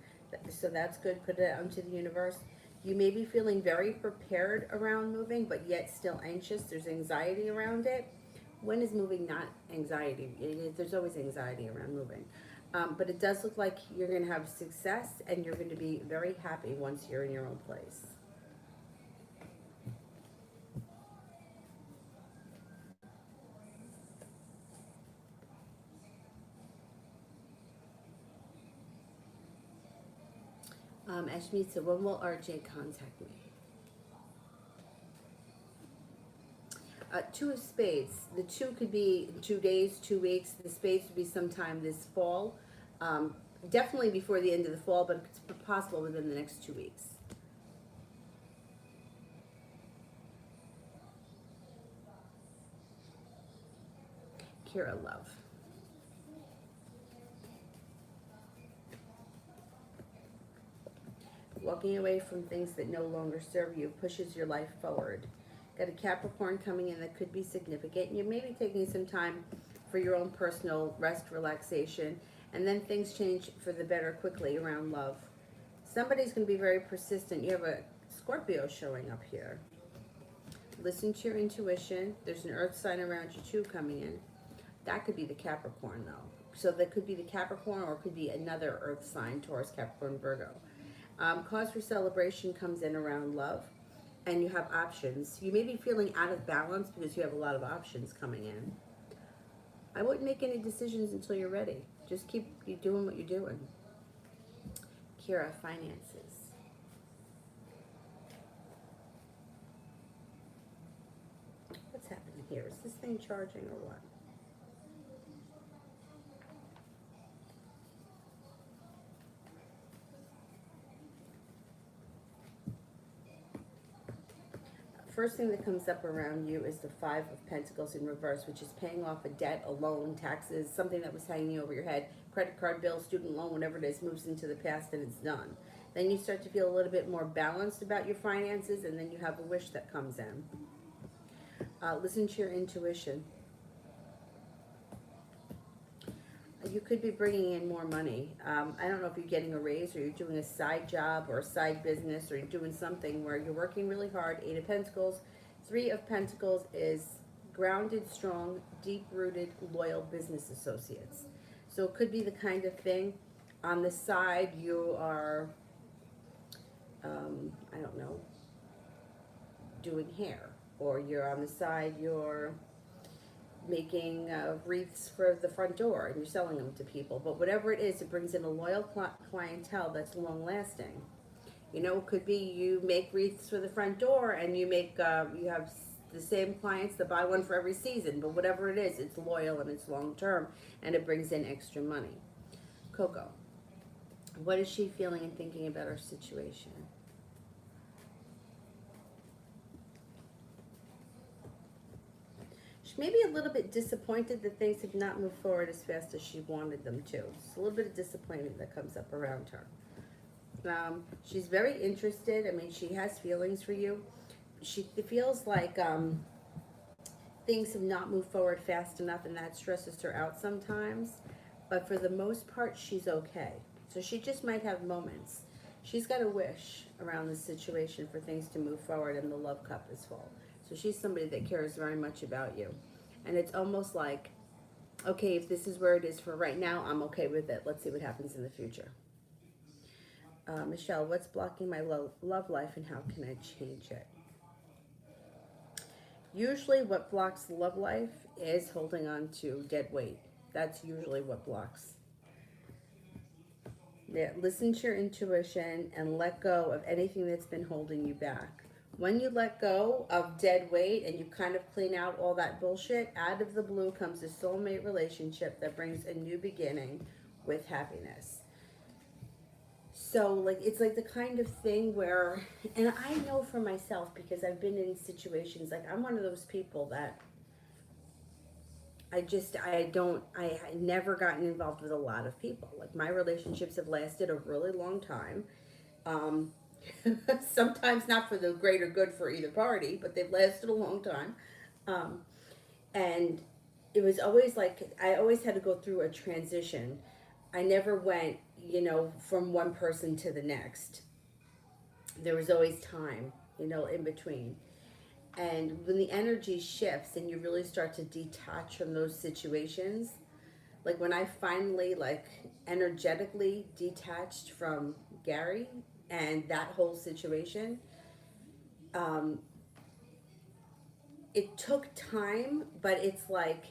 so that's good. Put it out into the universe. You may be feeling very prepared around moving, but yet still anxious. There's anxiety around it. When is moving not anxiety? There's always anxiety around moving. But it does look like you're going to have success and you're going to be very happy once you're in your own place. Ashmi said, when will RJ contact me? Two of spades. The two could be 2 days, 2 weeks. The spades would be sometime this fall. Um, Definitely before the end of the fall, but it's possible within the next 2 weeks. Kira, love. Walking away from things that no longer serve you pushes your life forward. Got a Capricorn coming in that could be significant. You may be taking some time for your own personal rest, relaxation, and then things change for the better quickly around love. Somebody's going to be very persistent. You have a Scorpio showing up here. Listen to your intuition. There's an earth sign around you too coming in. That could be the Capricorn though. So that could be the Capricorn or it could be another earth sign, Taurus, Capricorn, Virgo. Cause for celebration comes in around love, and you have options. You may be feeling out of balance because you have a lot of options coming in. I wouldn't make any decisions until you're ready. Just keep doing what you're doing. Kira, finances. What's happening here? Is this thing charging or what? First thing that comes up around you is the Five of Pentacles in reverse, which is paying off a debt, a loan, taxes, something that was hanging over your head, credit card bill, student loan, whatever it is, moves into the past and it's done. Then you start to feel a little bit more balanced about your finances, and then you have a wish that comes in. Listen to your intuition. You could be bringing in more money. I don't know if you're getting a raise or you're doing a side job or a side business or you're doing something where you're working really hard. Eight of Pentacles. Three of Pentacles is grounded, strong, deep-rooted, loyal business associates. So it could be the kind of thing on the side you are, I don't know, doing hair. Or you're on the side, you're making wreaths for the front door and you're selling them to people. But whatever it is, it brings in a loyal clientele that's long lasting. You know, it could be you make wreaths for the front door and you make you have the same clients that buy one for every season. But whatever it is, it's loyal and it's long term and it brings in extra money. Coco, what is she feeling and thinking about her situation? She may be a little bit disappointed that things have not moved forward as fast as she wanted them to. It's a little bit of disappointment that comes up around her. She's very interested. I mean, she has feelings for you. She feels like things have not moved forward fast enough, and that stresses her out sometimes. But for the most part, she's okay. So she just might have moments. She's got a wish around this situation for things to move forward, and the love cup is full. So she's somebody that cares very much about you. And it's almost like, okay, if this is where it is for right now, I'm okay with it. Let's see what happens in the future. Michelle, what's blocking my love life and how can I change it? Usually what blocks love life is holding on to dead weight. That's usually what blocks. Yeah, listen to your intuition and let go of anything that's been holding you back. When you let go of dead weight and you kind of clean out all that bullshit, out of the blue comes a soulmate relationship that brings a new beginning with happiness. So, like, it's like the kind of thing where, and I know for myself because I've been in situations, like, I'm one of those people that I never gotten involved with a lot of people. Like, my relationships have lasted a really long time. Um, Sometimes not for the greater good for either party, but they've lasted a long time. Um, and it was always like, I always had to go through a transition. I never went, from one person to the next. There was always time, in between. And when the energy shifts and you really start to detach from those situations, Like when I finally like energetically detached from Gary and that whole situation, um, it took time, but it's like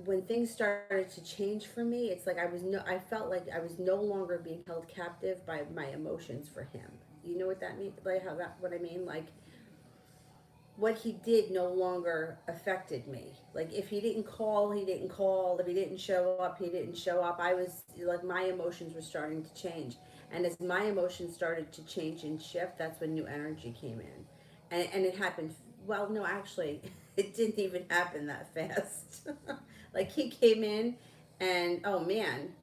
when things started to change for me, it's like I felt like I was no longer being held captive by my emotions for him. You know what that means? Like how that what I mean? Like what he did no longer affected me. Like if he didn't call, he didn't call. If he didn't show up, he didn't show up. I was like my emotions were starting to change. And as my emotions started to change and shift, that's when new energy came in. And it happened well, no, actually, it didn't even happen that fast. Like he came in and oh man,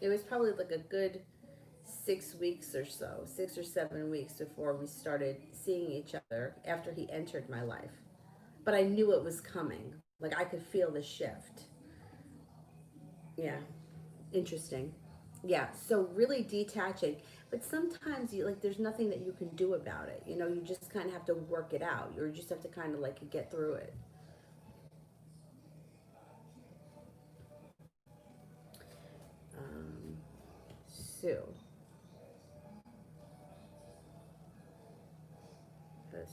it was probably like a good 6 weeks or so, 6 or 7 weeks before we started seeing each other after he entered my life. But I knew it was coming. Like I could feel the shift. Yeah, interesting. Yeah, so really detaching. But sometimes you like there's nothing that you can do about it. You know, you just kind of have to work it out. You just have to kind of like get through it. Um, Sue.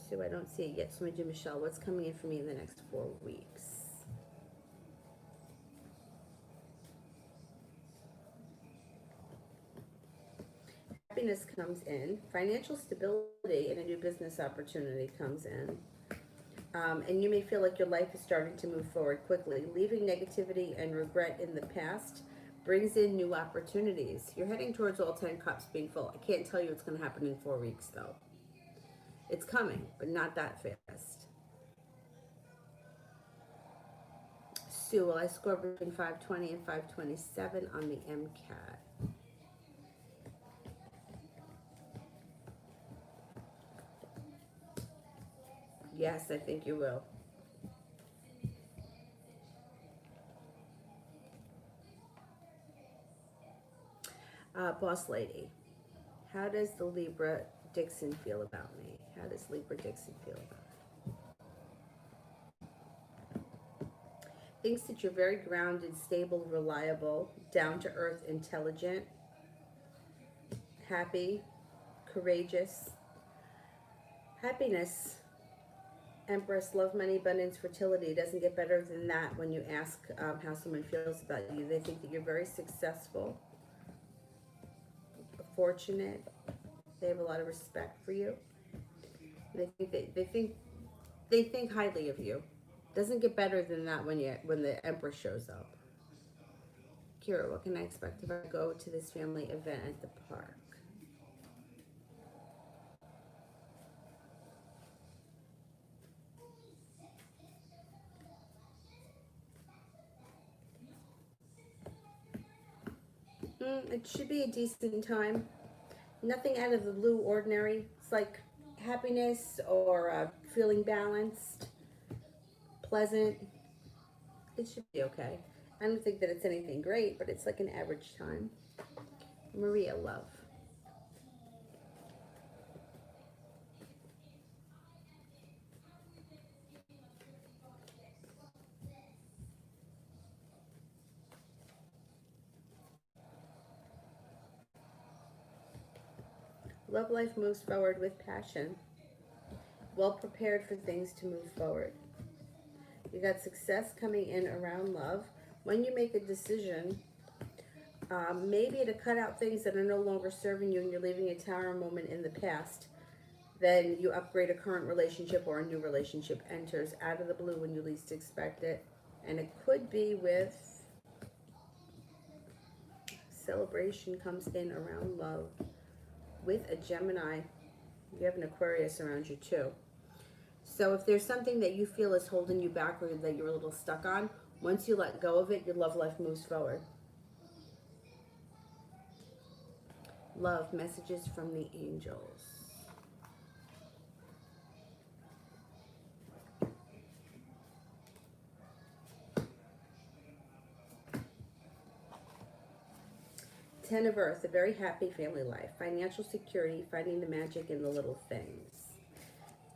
Sue, I don't see it yet. So I'm going to do Michelle. What's coming in for me in the next 4 weeks? Happiness comes in. Financial stability and a new business opportunity comes in. And you may feel like your life is starting to move forward quickly. Leaving negativity and regret in the past brings in new opportunities. You're heading towards all 10 cups being full. I can't tell you what's going to happen in 4 weeks, though. It's coming, but not that fast. Sue, well, I score between 520 and 527 on the MCAT. Yes, I think you will. Boss lady, how does the Libra Dixon feel about me? How does Libra Dixon feel about me? Thinks that you're very grounded, stable, reliable, down to earth, intelligent, happy, courageous. Happiness, Empress, love, money, abundance, fertility. It doesn't get better than that when you ask how someone feels about you. They think that you're very successful, fortunate. They have a lot of respect for you. They think highly of you. Doesn't get better than that when the Empress shows up. Kira, what can I expect if I go to this family event at the park? It should be a decent time. Nothing out of the blue ordinary. It's like happiness or feeling balanced, pleasant. It should be okay. I don't think that it's anything great, but it's like an average time. Maria, love. Love life moves forward with passion. Well prepared for things to move forward. You got success coming in around love. When you make a decision, maybe to cut out things that are no longer serving you and you're leaving a tower moment in the past, then you upgrade a current relationship or a new relationship enters out of the blue when you least expect it. And it could be with celebration comes in around love with a Gemini. You have an Aquarius around you too. So if there's something that you feel is holding you back or that you're a little stuck on, once you let go of it, your love life moves forward. Love, messages from the angels. Ten of Earth, a very happy family life. Financial security, finding the magic in the little things.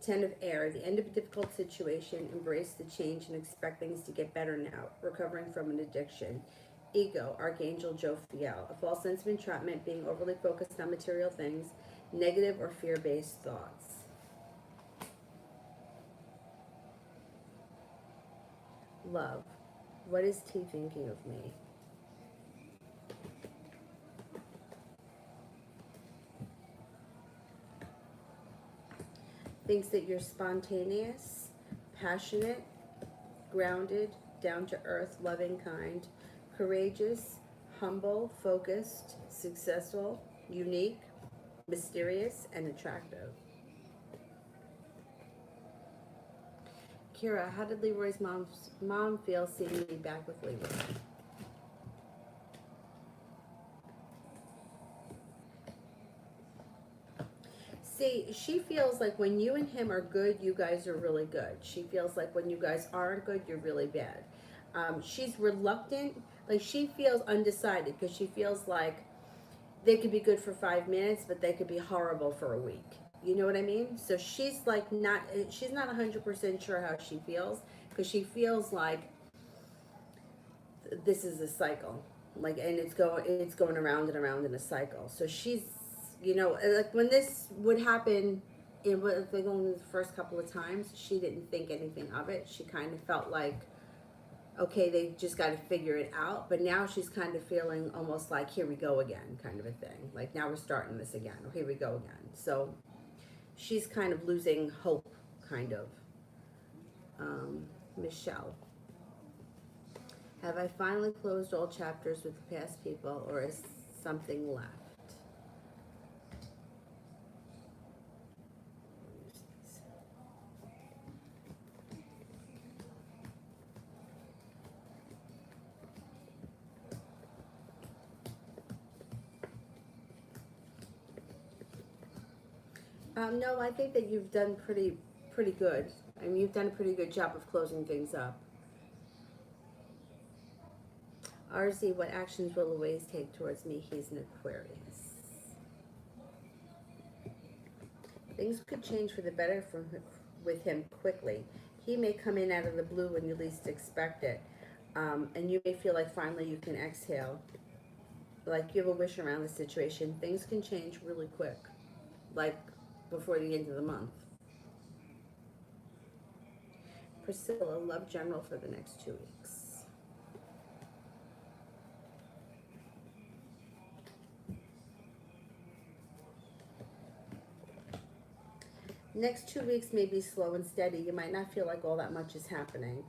Ten of Air, the end of a difficult situation, embrace the change and expect things to get better now, recovering from an addiction. Ego, Archangel Jophiel, a false sense of entrapment, being overly focused on material things, negative or fear-based thoughts. Love, what is T thinking of me? Thinks that you're spontaneous, passionate, grounded, down to earth, loving, kind, courageous, humble, focused, successful, unique, mysterious, and attractive. Kira, how did Leroy's mom feel seeing me back with Leroy? See, she feels like when you and him are good, you guys are really good. She feels like when you guys aren't good, you're really bad. She's reluctant, like she feels undecided because she feels like they could be good for 5 minutes, but they could be horrible for a week. You know what I mean? So she's like she's not 100% sure how she feels because she feels like this is a cycle, like, and it's going around and around in a cycle. So she's, you know, like when this would happen, in what they go in the first couple of times, she didn't think anything of it. She kind of felt like, okay, they just got to figure it out. But now she's kind of feeling almost like, here we go again, kind of a thing. Like now we're starting this again, or here we go again. So she's kind of losing hope, kind of. Michelle, have I finally closed all chapters with the past people, or is something left? No, I think that you've done pretty good. I mean, you've done a pretty good job of closing things up. RZ, what actions will Louise take towards me? He's an Aquarius. Things could change for the better with him quickly. He may come in out of the blue when you least expect it. And you may feel like finally you can exhale. Like you have a wish around the situation. Things can change really quick. Like before the end of the month. Priscilla, love general for the next 2 weeks. Next 2 weeks may be slow and steady. You might not feel like all that much is happening.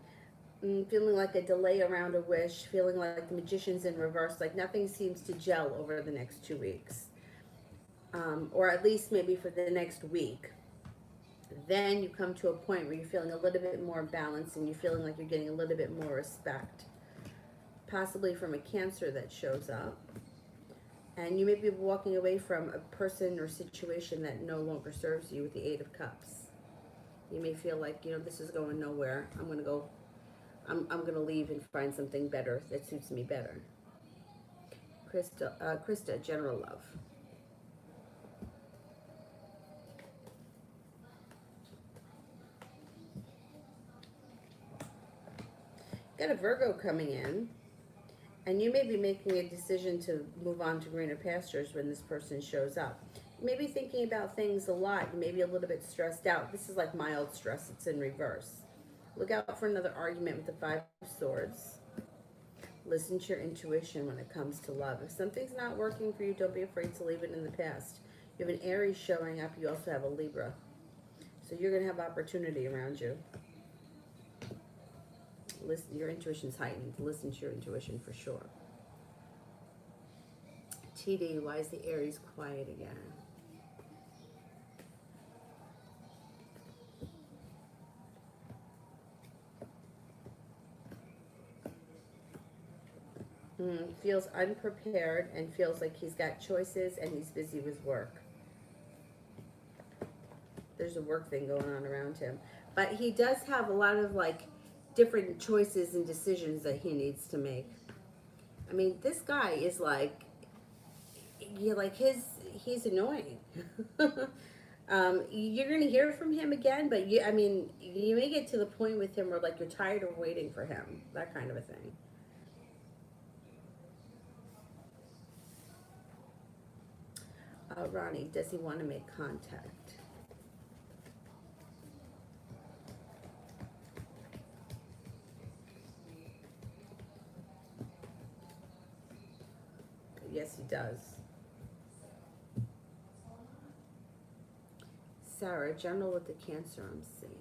Feeling like a delay around a wish, feeling like the magician's in reverse, like nothing seems to gel over the next 2 weeks. Or at least maybe for the next week. Then you come to a point where you're feeling a little bit more balanced and you're feeling like you're getting a little bit more respect. Possibly from a Cancer that shows up. And you may be walking away from a person or situation that no longer serves you with the Eight of Cups. You may feel like, you know, this is going nowhere. I'm going to leave and find something better that suits me better. Krista, general love. Got a Virgo coming in, and you may be making a decision to move on to greener pastures when this person shows up. You may be thinking about things a lot. You may be a little bit stressed out. This is like mild stress. It's in reverse. Look out for another argument with the Five of Swords. Listen to your intuition when it comes to love. If something's not working for you, don't be afraid to leave it in the past. You have an Aries showing up. You also have a Libra. So you're going to have opportunity around you. Listen, your intuition's heightened. Listen to your intuition for sure. TD, why is the Aries quiet again? Feels unprepared and feels like he's got choices and he's busy with work. There's a work thing going on around him. But he does have a lot of like different choices and decisions that he needs to make. I mean, this guy is like, he's annoying. You're gonna hear from him again, but I mean, you may get to the point with him where like you're tired of waiting for him, that kind of a thing. Ronnie, does he want to make contact? Yes, he does. Sarah, general with the Cancer I'm seeing.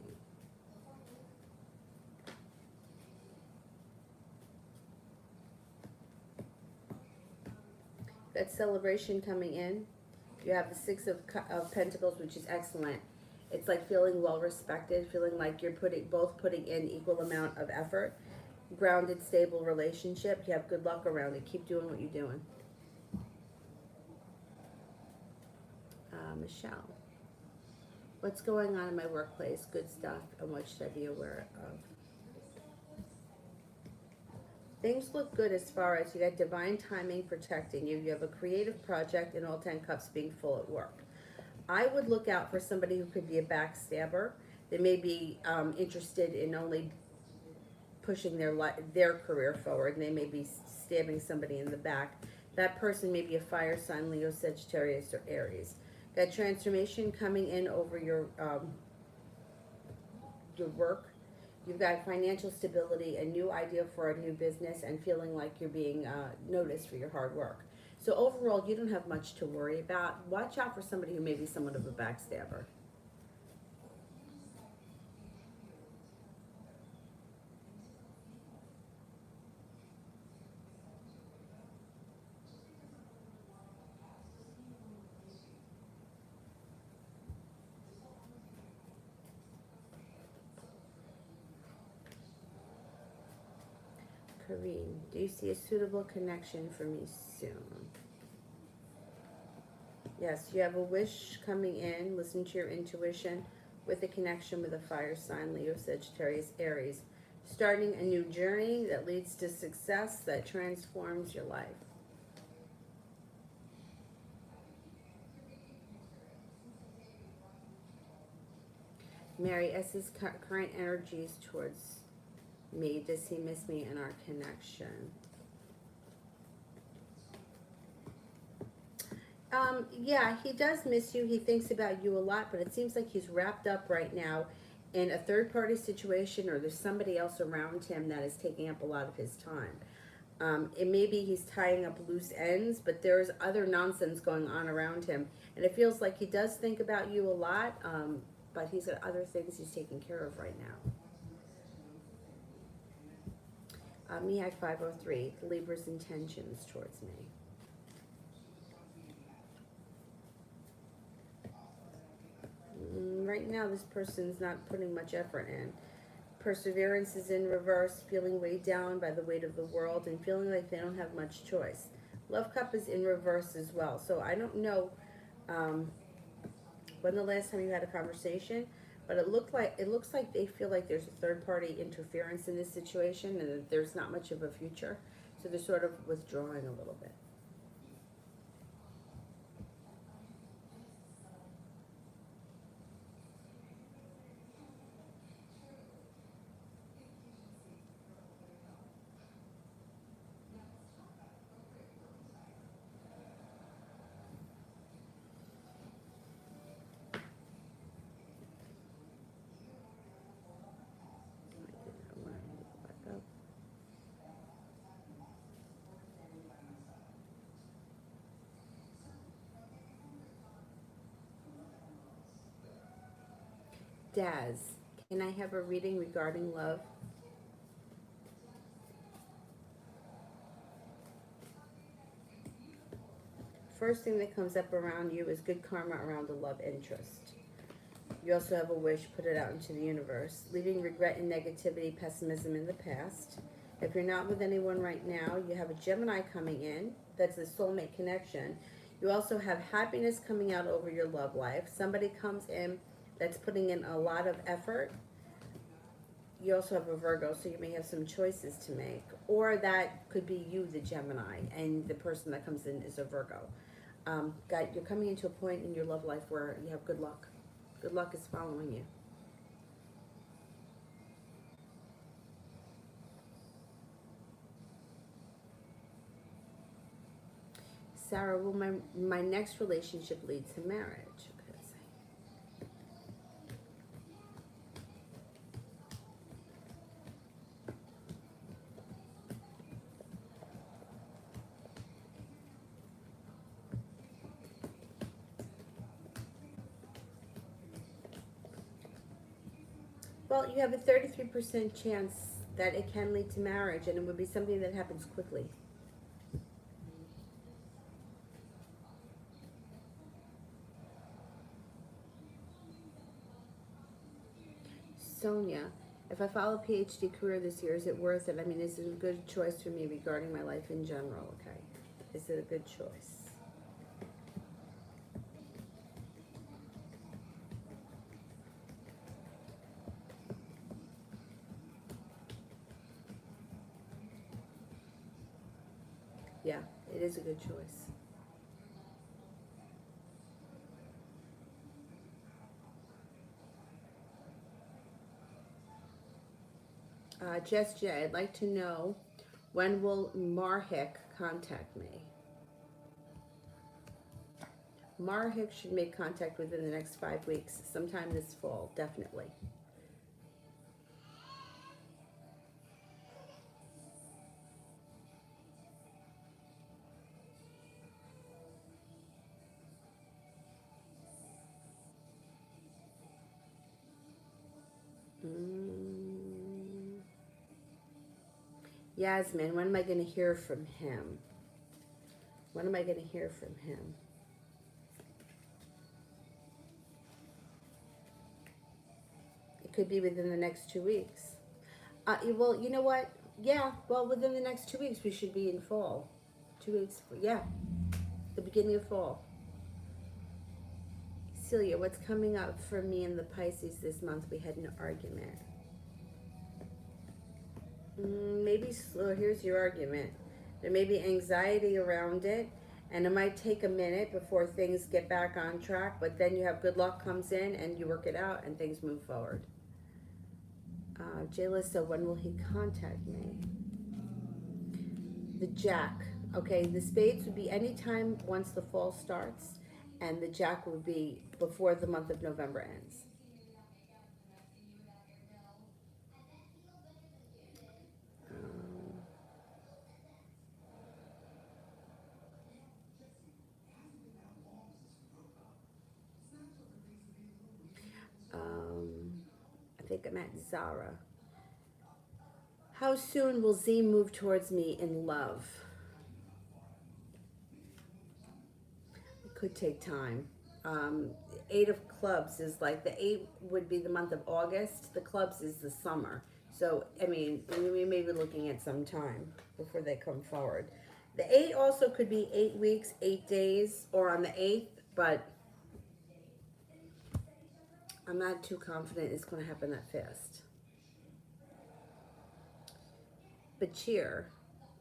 That celebration coming in. You have the of Pentacles, which is excellent. It's like feeling well respected, feeling like you're both putting in equal amount of effort. Grounded, stable relationship. You have good luck around it. Keep doing what you're doing. Michelle, what's going on in my workplace? Good stuff, and what should I be aware of? Things look good as far as you got divine timing protecting you. You have a creative project and all 10 cups being full at work. I would look out for somebody who could be a backstabber. They may be interested in only pushing their career forward, and they may be stabbing somebody in the back. That person may be a fire sign, Leo, Sagittarius, or Aries. Got transformation coming in over your work. You've got financial stability, a new idea for a new business, and feeling like you're being noticed for your hard work. So overall, you don't have much to worry about. Watch out for somebody who may be somewhat of a backstabber. Karine, do you see a suitable connection for me soon? Yes, you have a wish coming in. Listen to your intuition with a connection with a fire sign, Leo, Sagittarius, Aries. Starting a new journey that leads to success, that transforms your life. Mary, S's current energies towards me. Does he miss me in our connection? Yeah, he does miss you. He thinks about you a lot, but it seems like he's wrapped up right now in a third party situation, or there's somebody else around him that is taking up a lot of his time. It may be he's tying up loose ends, but there's other nonsense going on around him. And it feels like he does think about you a lot, but he's got other things he's taking care of right now. Mihai 503, Libra's intentions towards me. Right now, this person's not putting much effort in. Perseverance is in reverse, feeling weighed down by the weight of the world and feeling like they don't have much choice. Love cup is in reverse as well. So I don't know when the last time you had a conversation, but it looks like they feel like there's a third party interference in this situation and that there's not much of a future. So they're sort of withdrawing a little bit. Daz, can I have a reading regarding love? First thing that comes up around you is good karma around the love interest. You also have a wish, put it out into the universe. Leaving regret and negativity, pessimism in the past. If you're not with anyone right now, you have a Gemini coming in. That's the soulmate connection. You also have happiness coming out over your love life. Somebody comes in that's putting in a lot of effort. You also have a Virgo, so you may have some choices to make. Or that could be you, the Gemini, and the person that comes in is a Virgo. You're coming into a point in your love life where you have good luck. Good luck is following you. Sarah, will my next relationship lead to marriage? Okay, let's see. Well, you have a 33% chance that it can lead to marriage, and it would be something that happens quickly. Sonia, if I follow a PhD career this year, is it worth it? I mean, is it a good choice for me regarding my life in general? Okay. Is it a good choice? Yeah, it is a good choice. Jess J, I'd like to know, when will Marhick contact me? Marhick should make contact within the next 5 weeks, sometime this fall, definitely. Mm. Yasmin, when am I going to hear from him? When am I going to hear from him? It could be within the next 2 weeks. Well, you know what? Yeah, well, within the next 2 weeks, we should be in fall. 2 weeks, yeah, the beginning of fall. Celia, what's coming up for me and the Pisces this month? We had an argument. Maybe slow. Here's your argument. There may be anxiety around it, and it might take a minute before things get back on track, but then you have good luck comes in and you work it out and things move forward. Jalissa, when will he contact me? The Jack. Okay, the spades would be anytime once the fall starts, and the Jack would be before the month of November ends. I think I'm at Zara. How soon will Z move towards me in love? It could take time. Eight of clubs is like, the eight would be the month of August. The clubs is the summer. So, I mean, we may be looking at some time before they come forward. The eight also could be 8 weeks, 8 days, or on the 8th, but I'm not too confident it's going to happen that fast. Bachir,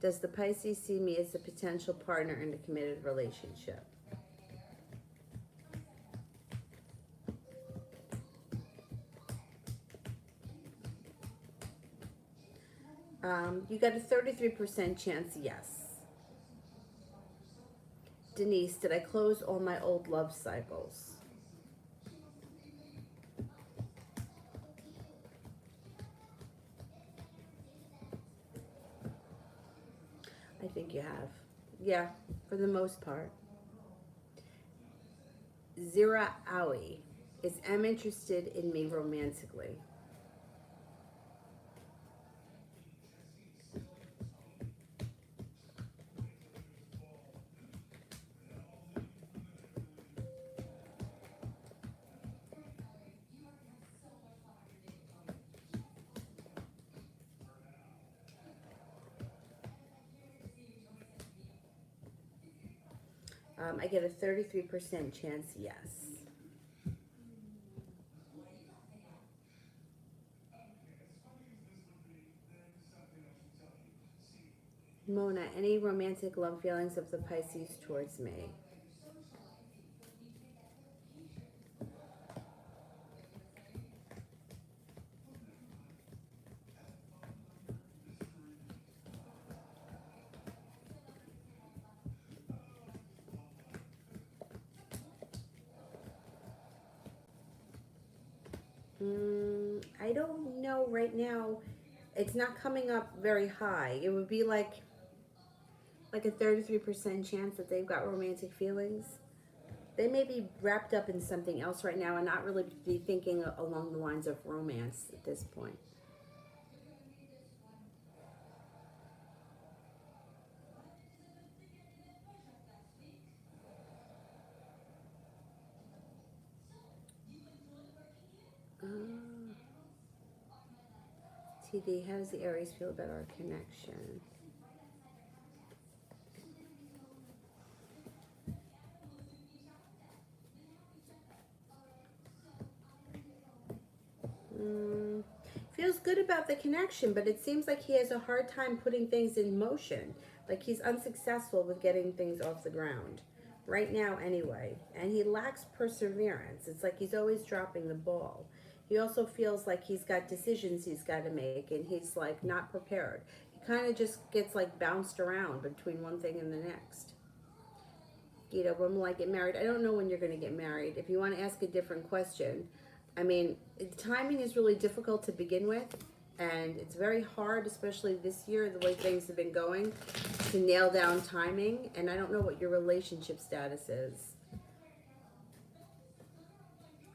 does the Pisces see me as a potential partner in a committed relationship? You got a 33% chance, yes. Denise, did I close all my old love cycles? I think you have. Yeah, for the most part. Zira Aoi, is M interested in me romantically? I get a 33% chance, yes. Mona, any romantic love feelings of the Pisces towards me? I don't know right now. It's not coming up very high. It would be like a 33% chance that they've got romantic feelings. They may be wrapped up in something else right now and not really be thinking along the lines of romance at this point. Uh, TD, how does the Aries feel about our connection? Mm, feels good about the connection, but it seems like he has a hard time putting things in motion. Like he's unsuccessful with getting things off the ground. Right now, anyway. And he lacks perseverance. It's like he's always dropping the ball. He also feels like he's got decisions he's got to make and he's like not prepared. He kind of just gets like bounced around between one thing and the next. You know, when will I get married? I don't know when you're going to get married. If you want to ask a different question, I mean, timing is really difficult to begin with, and it's very hard, especially this year, the way things have been going, to nail down timing. And I don't know what your relationship status is.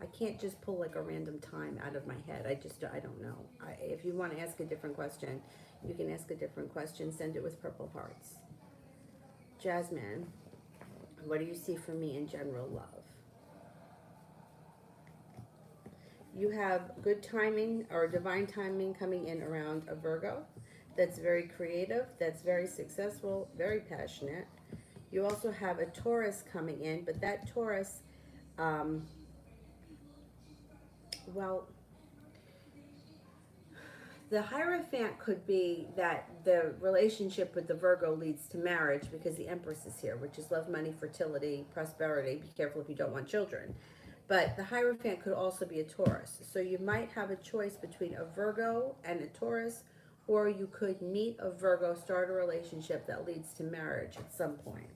I can't just pull like a random time out of my head. I don't know. If you want to ask a different question, you can ask a different question. Send it with purple hearts. Jasmine, what do you see for me in general love? You have good timing or divine timing coming in around a Virgo that's very creative, that's very successful, very passionate. You also have a Taurus coming in, but that Taurus, um, well, the Hierophant could be that the relationship with the Virgo leads to marriage because the Empress is here, which is love, money, fertility, prosperity. Be careful if you don't want children. But the Hierophant could also be a Taurus. So you might have a choice between a Virgo and a Taurus, or you could meet a Virgo, start a relationship that leads to marriage at some point.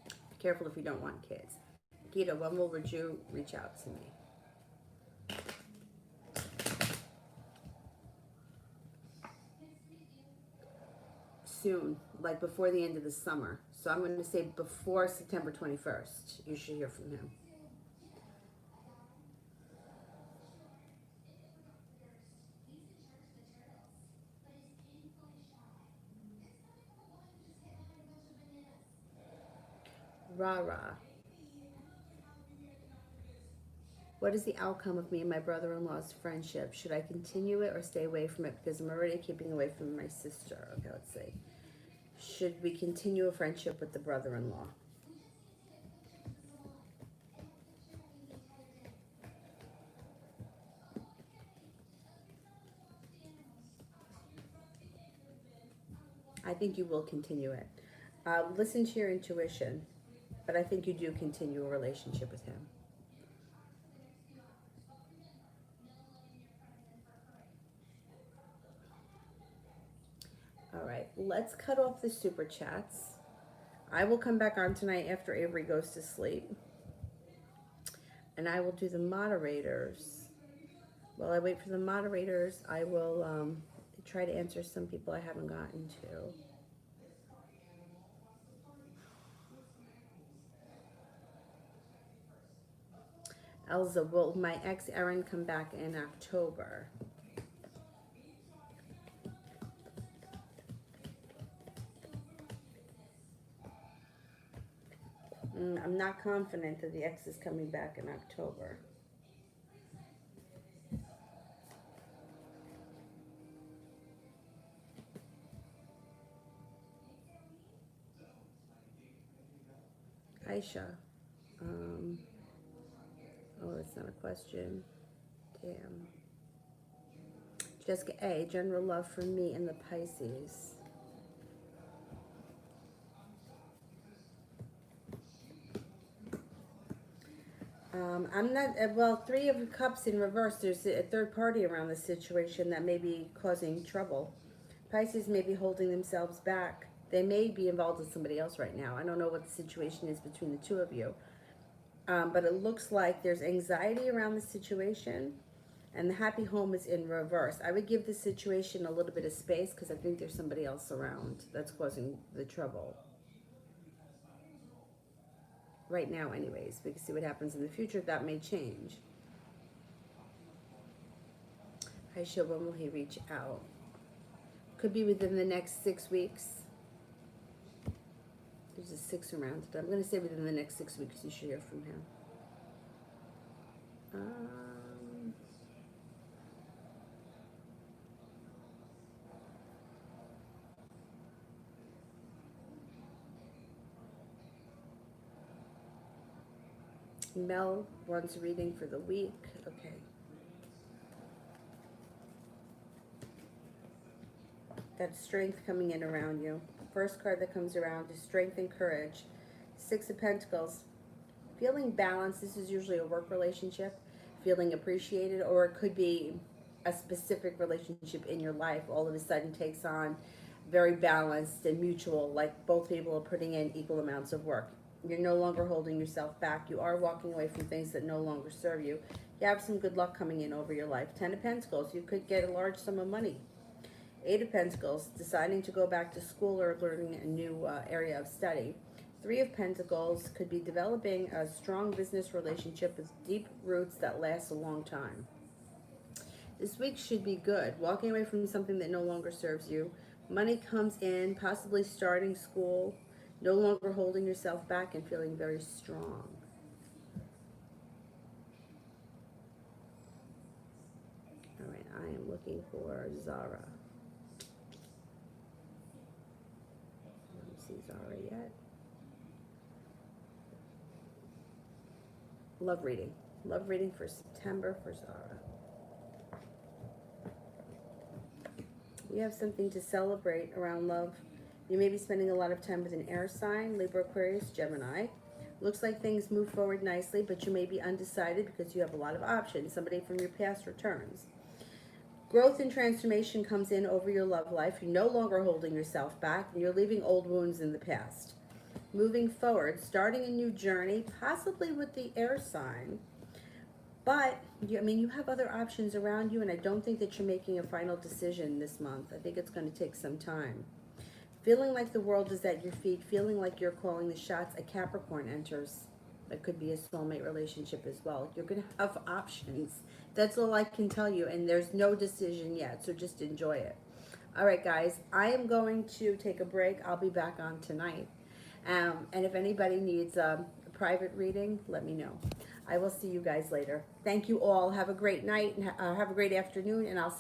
Be careful if you don't want kids. Gita, when will you reach out to me? Soon, like before the end of the summer. So I'm going to say before September 21st, you should hear from him. Rah. What is the outcome of me and my brother-in-law's friendship? Should I continue it or stay away from it because I'm already keeping away from my sister? Okay, let's see. Should we continue a friendship with the brother-in-law? I think you will continue it. Listen to your intuition, but I think you do continue a relationship with him. All right, let's cut off the super chats. I will come back on tonight after Avery goes to sleep. And I will do the moderators. While I wait for the moderators, I will try to answer some people I haven't gotten to. Elza, will my ex Erin come back in October? I'm not confident that the ex is coming back in October. Aisha. Oh, that's not a question. Damn. Jessica A. General love for me and the Pisces. I'm not, well, Three of Cups in reverse. There's a third party around the situation that may be causing trouble. Pisces may be holding themselves back. They may be involved with somebody else right now. I don't know what the situation is between the two of you. But it looks like there's anxiety around the situation, and the happy home is in reverse. I would give this situation a little bit of space because I think there's somebody else around that's causing the trouble. Right now, anyways. We can see what happens in the future. That may change. Aisha, when will he reach out? Could be within the next 6 weeks. There's a 6 around it. I'm going to say within the next 6 weeks you should hear from him. Mel wants a reading for the week. Okay. Got strength coming in around you. First card that comes around is strength and courage. 6 of Pentacles. Feeling balanced. This is usually a work relationship. Feeling appreciated, or it could be a specific relationship in your life all of a sudden takes on very balanced and mutual, like both people are putting in equal amounts of work. You're no longer holding yourself back. You are walking away from things that no longer serve you. You have some good luck coming in over your life. 10 of Pentacles. You could get a large sum of money. 8 of Pentacles. Deciding to go back to school or learning a new area of study. 3 of Pentacles. Could be developing a strong business relationship with deep roots that last a long time. This week should be good. Walking away from something that no longer serves you. Money comes in, possibly starting school. No longer holding yourself back and feeling very strong. All right, I am looking for Zara. I don't see Zara yet. Love reading. Love reading for September for Zara. We have something to celebrate around love. You may be spending a lot of time with an air sign, Libra, Aquarius, Gemini. Looks like things move forward nicely, but you may be undecided because you have a lot of options. Somebody from your past returns. Growth and transformation comes in over your love life. You're no longer holding yourself back, and you're leaving old wounds in the past. Moving forward, starting a new journey, possibly with the air sign. But, you have other options around you, and I don't think that you're making a final decision this month. I think it's going to take some time. Feeling like the world is at your feet, feeling like you're calling the shots, a Capricorn enters. That could be a soulmate relationship as well. You're going to have options. That's all I can tell you, and there's no decision yet, so just enjoy it. All right, guys, I am going to take a break. I'll be back on tonight. And if anybody needs a private reading, let me know. I will see you guys later. Thank you all. Have a great night and have a great afternoon, and I'll see you